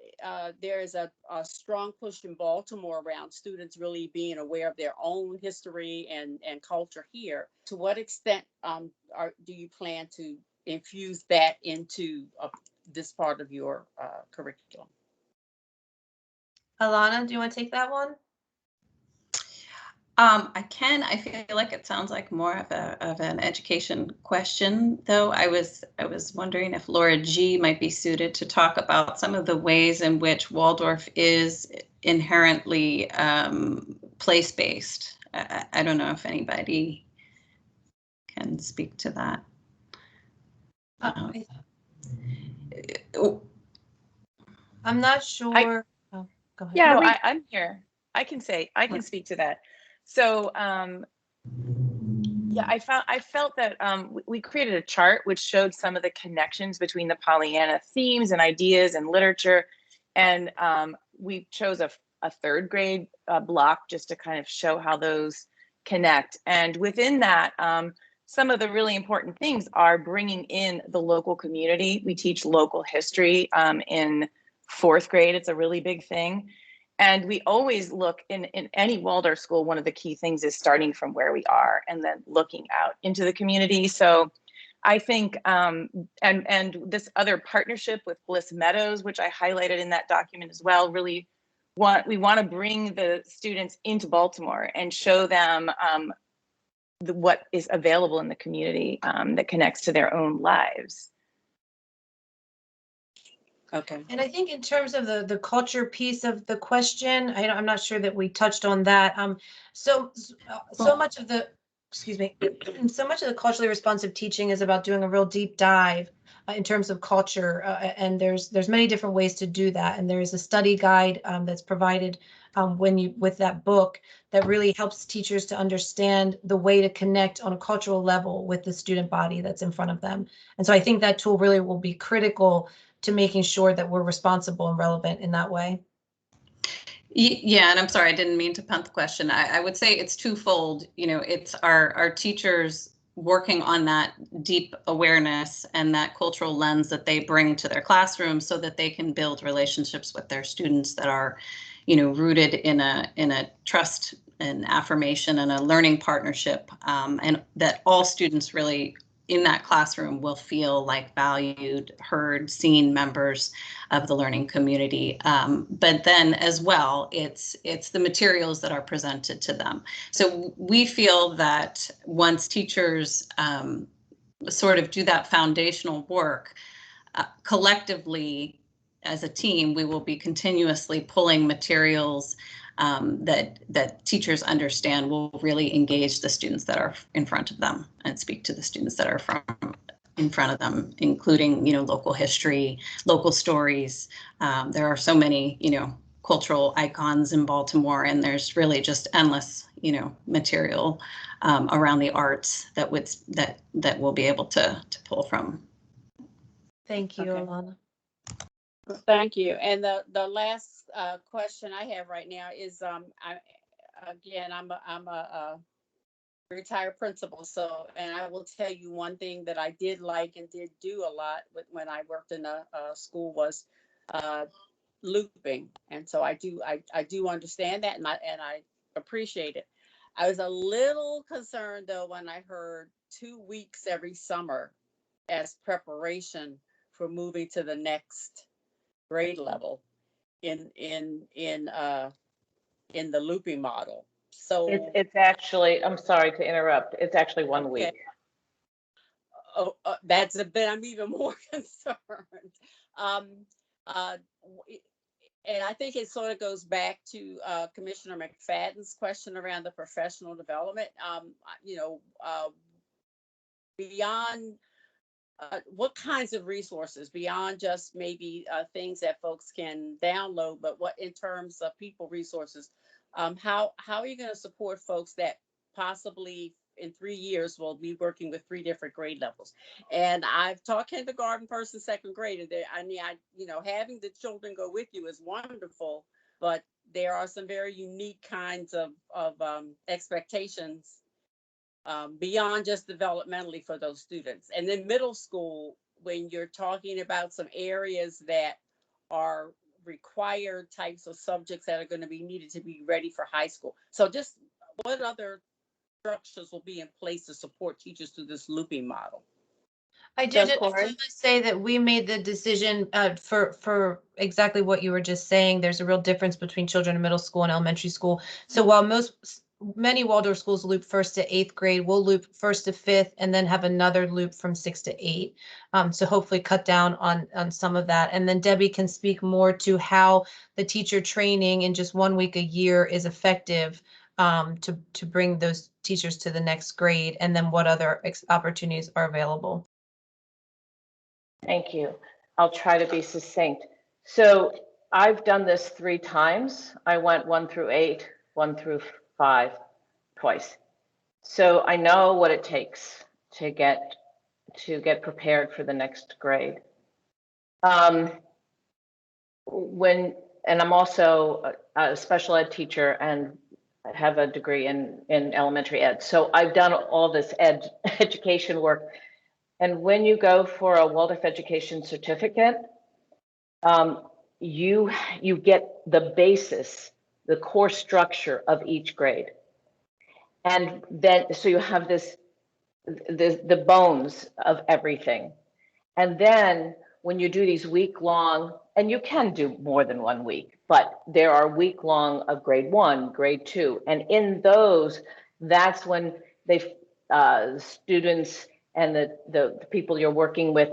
Speaker 3: there is a strong push in Baltimore around students really being aware of their own history and culture here, to what extent do you plan to infuse that into this part of your curriculum?
Speaker 2: Alana, do you want to take that one?
Speaker 5: I can. I feel like it sounds like more of an education question, though. I was wondering if Laura G might be suited to talk about some of the ways in which Waldorf is inherently place-based. I don't know if anybody can speak to that.
Speaker 2: I'm not sure.
Speaker 11: Go ahead. Yeah, no, I'm here. I can speak to that. So yeah, I felt that we created a chart which showed some of the connections between the Pollyanna themes and ideas and literature, and we chose a third grade block just to kind of show how those connect. And within that, some of the really important things are bringing in the local community. We teach local history in fourth grade. It's a really big thing. And we always look in any Waldorf school, one of the key things is starting from where we are and then looking out into the community. So I think, and this other partnership with Bliss Meadows, which I highlighted in that document as well, really we want to bring the students into Baltimore and show them what is available in the community that connects to their own lives.
Speaker 3: Okay.
Speaker 2: And I think in terms of the culture piece of the question, I'm not sure that we touched on that. So much of the excuse me, so much of the culturally responsive teaching is about doing a real deep dive in terms of culture, and there's many different ways to do that. And there is a study guide that's provided with that book that really helps teachers to understand the way to connect on a cultural level with the student body that's in front of them. And so I think that tool really will be critical to making sure that we're responsible and relevant in that way.
Speaker 5: Yeah, and I'm sorry, I didn't mean to punt the question. I would say it's twofold. You know, it's our teachers working on that deep awareness and that cultural lens that they bring to their classroom so that they can build relationships with their students that are, you know, rooted in a trust and affirmation and a learning partnership, and that all students really in that classroom will feel like valued, heard, seen members of the learning community. But then as well, it's the materials that are presented to them. So we feel that once teachers sort of do that foundational work, collectively as a team, we will be continuously pulling materials that teachers understand will really engage the students that are in front of them and speak to the students that are in front of them, including, you know, local history, local stories. There are so many, you know, cultural icons in Baltimore, and there's really just endless, you know, material around the arts that we'll be able to pull from.
Speaker 2: Thank you,
Speaker 3: Okay.
Speaker 2: Alana.
Speaker 3: Thank you. And the last question I have right now is I'm a retired principal, so, and I will tell you one thing that I did like and did do a lot when I worked in a school was looping, and so I do understand that, and I appreciate it. I was a little concerned though when I heard 2 weeks every summer as preparation for moving to the next grade level in the looping model. So
Speaker 7: It's actually, I'm sorry to interrupt, it's actually 1
Speaker 3: okay.
Speaker 7: week.
Speaker 3: Oh, that's a bit, I'm even more concerned. And I think it sort of goes back to Commissioner McFadden's question around the professional development. You know, beyond what kinds of resources, beyond just maybe things that folks can download, but what in terms of people resources, how are you going to support folks that possibly in 3 years will be working with 3 different grade levels? And I've taught kindergarten, first and second grade, and you know, having the children go with you is wonderful, but there are some very unique kinds of expectations beyond just developmentally for those students. And then middle school, when you're talking about some areas that are required types of subjects that are going to be needed to be ready for high school. So just what other structures will be in place to support teachers through this looping model?
Speaker 2: I do just want to say that we made the decision for exactly what you were just saying. There's a real difference between children in middle school and elementary school. So while many Waldorf schools loop 1st to 8th grade, we'll loop 1st to 5th and then have another loop from 6 to 8. So hopefully cut down on some of that. And then Debbie can speak more to how the teacher training in just 1 week a year is effective to bring those teachers to the next grade, and then what other opportunities are available.
Speaker 7: Thank you. I'll try to be succinct. So I've done this 3 times. I went 1 through 8, 1 through 5 twice. So I know what it takes to get prepared for the next grade. And I'm also a special ed teacher and have a degree in elementary ed. So I've done all this education work. And when you go for a Waldorf education certificate, you get the basis, the core structure of each grade. And then, so you have the bones of everything. And then when you do these week-long, and you can do more than 1 week, but there are week-long of grade 1, grade 2. And in those, that's when students and the people you're working with,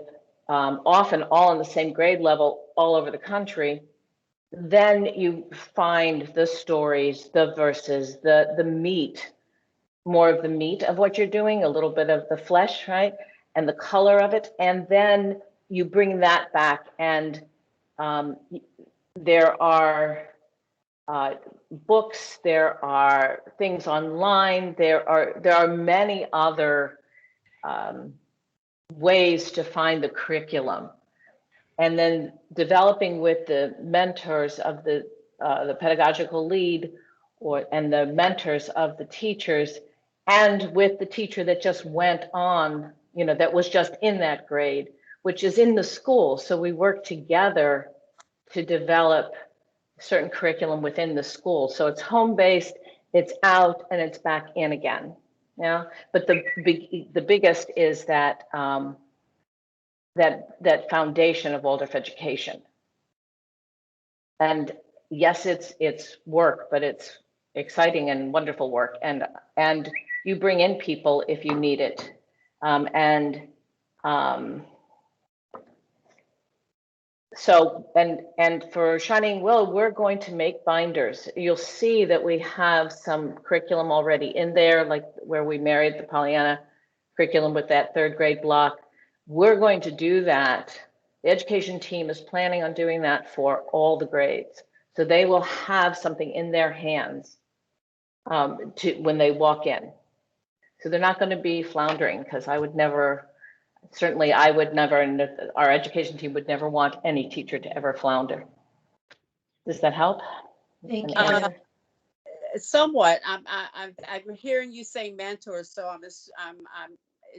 Speaker 7: often all in the same grade level all over the country, then you find the stories, the verses, the meat more of the meat of what you're doing, a little bit of the flesh, right? And the color of it. And then you bring that back, and there are books, there are things online, there are many other ways to find the curriculum. And then developing with the mentors of the pedagogical lead and the mentors of the teachers, and with the teacher that just went on, that was just in that grade, which is in the school. So we work together to develop certain curriculum within the school. So it's home-based, it's out, and it's back in again. Yeah, but the biggest is that that foundation of Waldorf education. And yes, it's work, but it's exciting and wonderful work. And you bring in people if you need it. So, and for Shining Will, we're going to make binders. You'll see that we have some curriculum already in there, like where we married the Pollyanna curriculum with that third grade block. We're going to do that. The education team is planning on doing that for all the grades. So they will have something in their hands when they walk in. So they're not going to be floundering, because I would never, and our education team would never want any teacher to ever flounder. Does that help?
Speaker 2: Thank you.
Speaker 3: Somewhat. I'm hearing you say mentors, so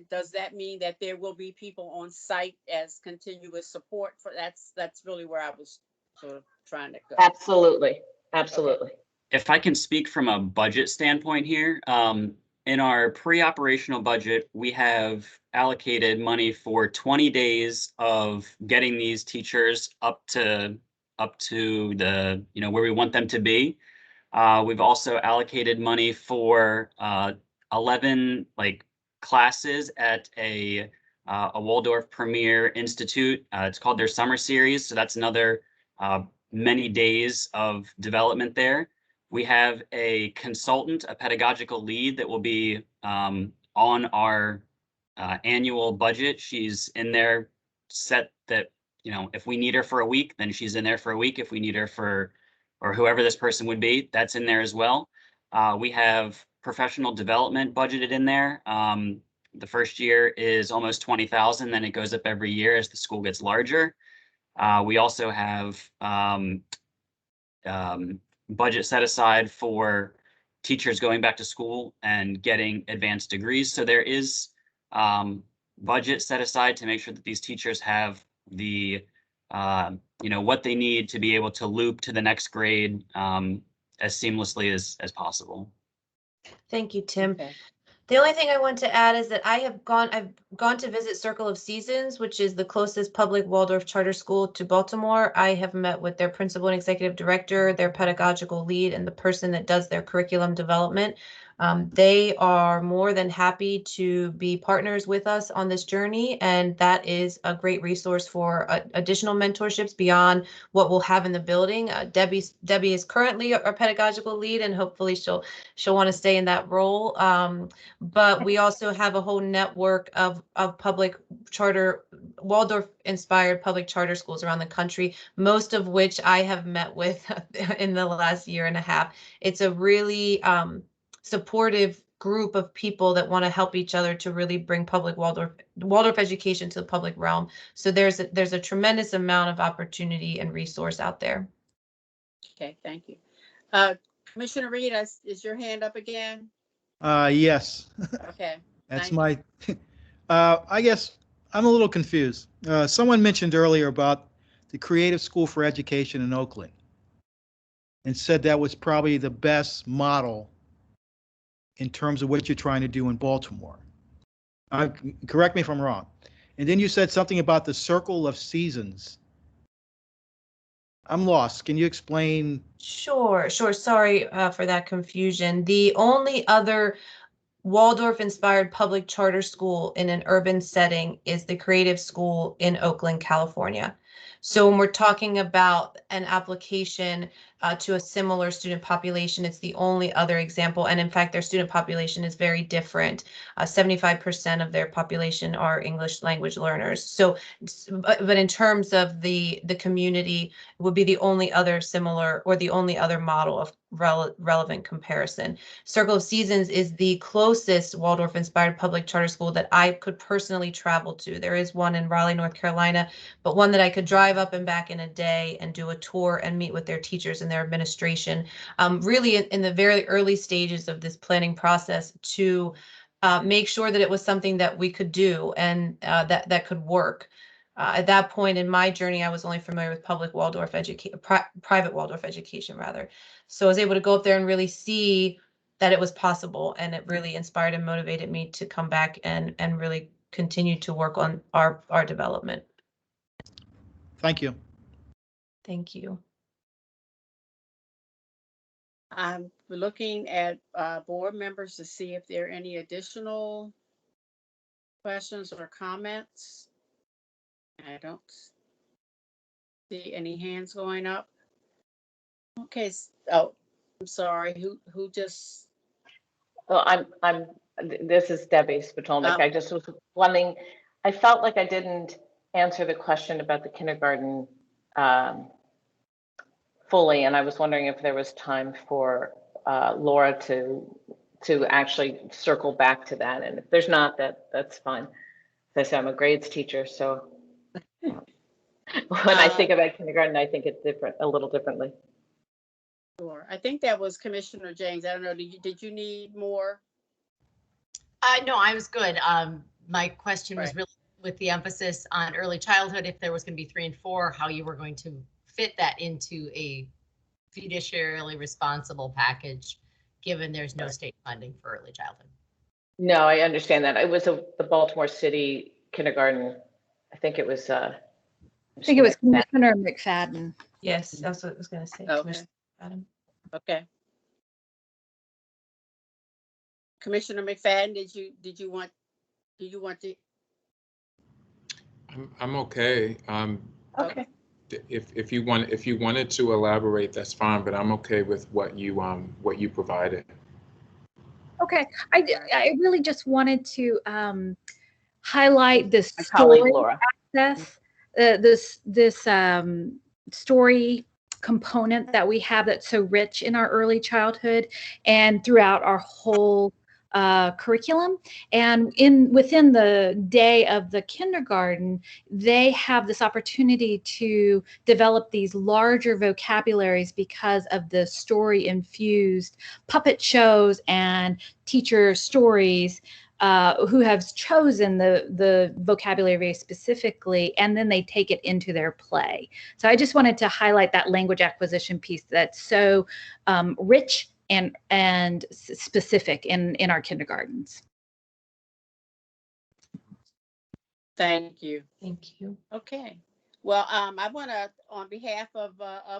Speaker 3: does that mean that there will be people on site as continuous support for that's really where I was sort of trying to go.
Speaker 7: Absolutely. Okay.
Speaker 12: If I can speak from a budget standpoint here, in our pre-operational budget, we have allocated money for 20 days of getting these teachers up to the, where we want them to be. We've also allocated money for 11 classes at a Waldorf Premier Institute. It's called their summer series. So that's another many days of development there. We have a consultant, a pedagogical lead that will be on our annual budget. She's in there set that, if we need her for a week, then she's in there for a week. If we need her or whoever this person would be, that's in there as well. We have professional development budgeted in there. The first year is almost 20,000, then it goes up every year as the school gets larger. We also have budget set aside for teachers going back to school and getting advanced degrees. So there is budget set aside to make sure that these teachers have the what they need to be able to loop to the next grade as seamlessly as possible.
Speaker 2: Thank you, Tim.
Speaker 3: Okay.
Speaker 2: The only thing I want to add is that I've gone to visit Circle of Seasons, which is the closest public Waldorf charter school to Baltimore. I have met with their principal and executive director, their pedagogical lead, and the person that does their curriculum development. They are more than happy to be partners with us on this journey, and that is a great resource for additional mentorships beyond what we'll have in the building. Debbie is currently our pedagogical lead, and hopefully she'll want to stay in that role. But we also have a whole network of public charter, Waldorf-inspired public charter schools around the country, most of which I have met with in the last year and a half. It's a really supportive group of people that want to help each other to really bring public Waldorf education to the public realm. So there's a tremendous amount of opportunity and resource out there.
Speaker 3: Okay, thank you. Commissioner Reed, is your hand up again?
Speaker 4: Yes.
Speaker 3: Okay.
Speaker 4: That's my, I guess I'm a little confused. Someone mentioned earlier about the Creative School for Education in Oakland and said that was probably the best model in terms of what you're trying to do in Baltimore. Correct me if I'm wrong. And then you said something about the Circle of Seasons. I'm lost. Can you explain?
Speaker 2: Sure. Sorry for that confusion. The only other Waldorf-inspired public charter school in an urban setting is the Creative School in Oakland, California. So when we're talking about an application to a similar student population, it's the only other example. And in fact, their student population is very different. 75% of their population are English language learners. So, but in terms of the community, would be the only other similar or the only other model of relevant comparison. Circle of Seasons is the closest Waldorf-inspired public charter school that I could personally travel to. There is one in Raleigh, North Carolina, but one that I could drive up and back in a day and do a tour and meet with their teachers and their administration, really in the very early stages of this planning process to make sure that it was something that we could do and that could work. At that point in my journey, I was only familiar with public Waldorf education, private Waldorf education rather. So I was able to go up there and really see that it was possible, and it really inspired and motivated me to come back and really continue to work on our development.
Speaker 4: Thank you.
Speaker 2: Thank you.
Speaker 3: I'm looking at board members to see if there are any additional questions or comments. I don't see any hands going up. Okay. Oh, I'm sorry. Who just?
Speaker 7: Well, this is Debbie Spitolnik. I just was wondering, I felt like I didn't answer the question about the kindergarten fully, and I was wondering if there was time for Laura to actually circle back to that. And if there's not, that's fine. As I said, I'm a grades teacher, so when I think about kindergarten, I think it's different, a little differently.
Speaker 3: Sure. I think that was Commissioner James. I don't know. Did you need more?
Speaker 9: No, I was good. My question was really with the emphasis on early childhood, if there was going to be 3 and 4, how you were going to fit that into a fiduciarily responsible package, given there's no state funding for early childhood.
Speaker 7: No, I understand that. It was the Baltimore City kindergarten. I think it was. I
Speaker 10: think it was Commissioner McFadden.
Speaker 2: Yes, that's what I was going to say.
Speaker 3: Okay.
Speaker 2: Commissioner McFadden.
Speaker 3: Okay. Commissioner McFadden, did you want to?
Speaker 6: I'm okay.
Speaker 7: Okay.
Speaker 6: If you wanted to elaborate, that's fine, but I'm okay with what you provided.
Speaker 10: Okay, I really just wanted to highlight this
Speaker 7: colleague,
Speaker 10: story
Speaker 7: Laura.
Speaker 10: access, this story component that we have that's so rich in our early childhood and throughout our whole curriculum. And within the day of the kindergarten, they have this opportunity to develop these larger vocabularies because of the story infused puppet shows and teacher stories who have chosen the vocabulary very specifically, and then they take it into their play. So I just wanted to highlight that language acquisition piece that's so rich and specific in our kindergartens.
Speaker 3: Thank you.
Speaker 2: Thank you.
Speaker 3: Okay. Well, I want to, on behalf of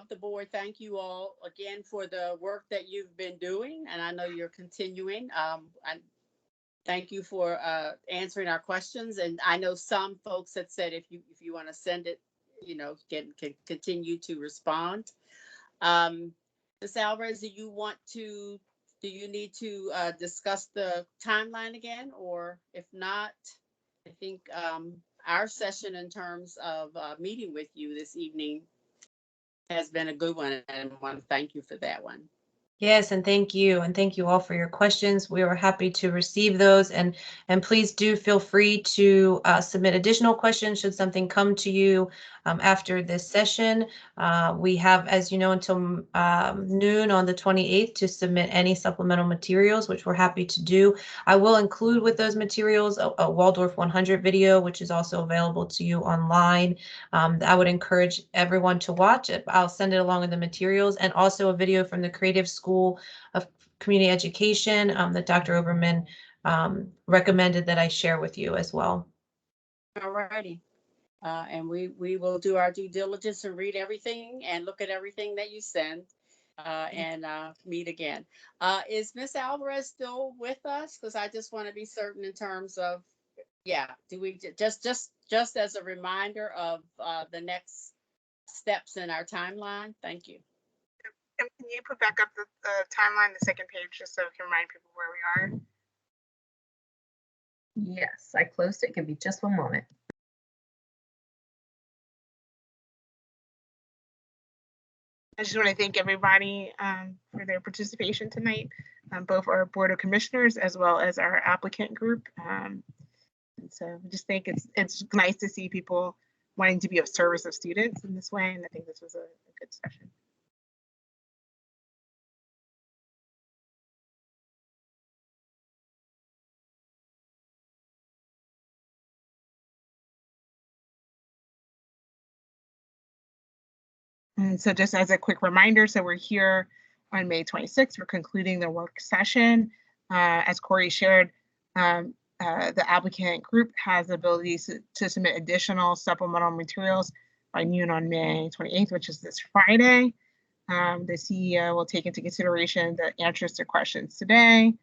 Speaker 3: the board, thank you all again for the work that you've been doing, and I know you're continuing. Thank you for answering our questions, and I know some folks had said if you want to send it, can continue to respond. Ms. Alvarez, do you need to discuss the timeline again, or if not, I think our session in terms of meeting with you this evening has been a good one, and I want to thank you for that one.
Speaker 2: Yes, and thank you. And thank you all for your questions. We were happy to receive those. And please do feel free to submit additional questions should something come to you after this session. We have, as you know, until noon on the 28th to submit any supplemental materials, which we're happy to do. I will include with those materials a Waldorf 100 video, which is also available to you online. I would encourage everyone to watch it. I'll send it along with the materials, and also a video from the Creative School of Community Education that Dr. Oberman recommended that I share with you as well.
Speaker 3: All righty. And we will do our due diligence and read everything and look at everything that you send and meet again. Is Ms. Alvarez still with us? Because I just want to be certain in terms of, yeah, do we just just as a reminder of the next steps in our timeline. Thank you.
Speaker 1: And can you put back up the timeline, the second page, just so we can remind people where we are?
Speaker 13: Yes, I closed it. Give me just one moment.
Speaker 1: I just want to thank everybody for their participation tonight, both our Board of Commissioners as well as our applicant group. And so I just think it's nice to see people wanting to be of service of students in this way, and I think this was a good session. And so just as a quick reminder, so we're here on May 26th, we're concluding the work session. As Corey shared, the applicant group has the ability to submit additional supplemental materials by noon on May 28th, which is this Friday. The CEO will take into consideration the answers to questions today,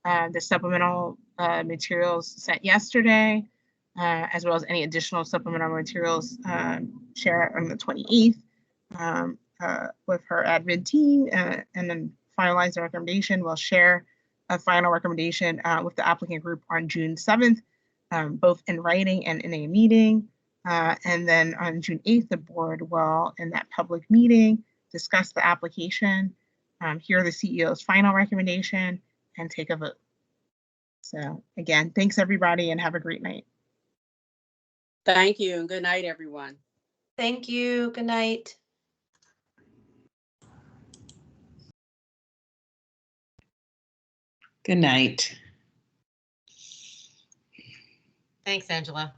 Speaker 1: the supplemental materials sent yesterday, as well as any additional supplemental materials shared on the 28th. With her admin team, and then finalize the recommendation. We'll share a final recommendation with the applicant group on June 7th, both in writing and in a meeting. And then on June 8th, the board will, in that public meeting, discuss the application, hear the CEO's final recommendation, and take a vote. So again, thanks everybody and have a great night.
Speaker 3: Thank you and good night, everyone.
Speaker 2: Thank you. Good night.
Speaker 14: Good night.
Speaker 9: Thanks, Angela.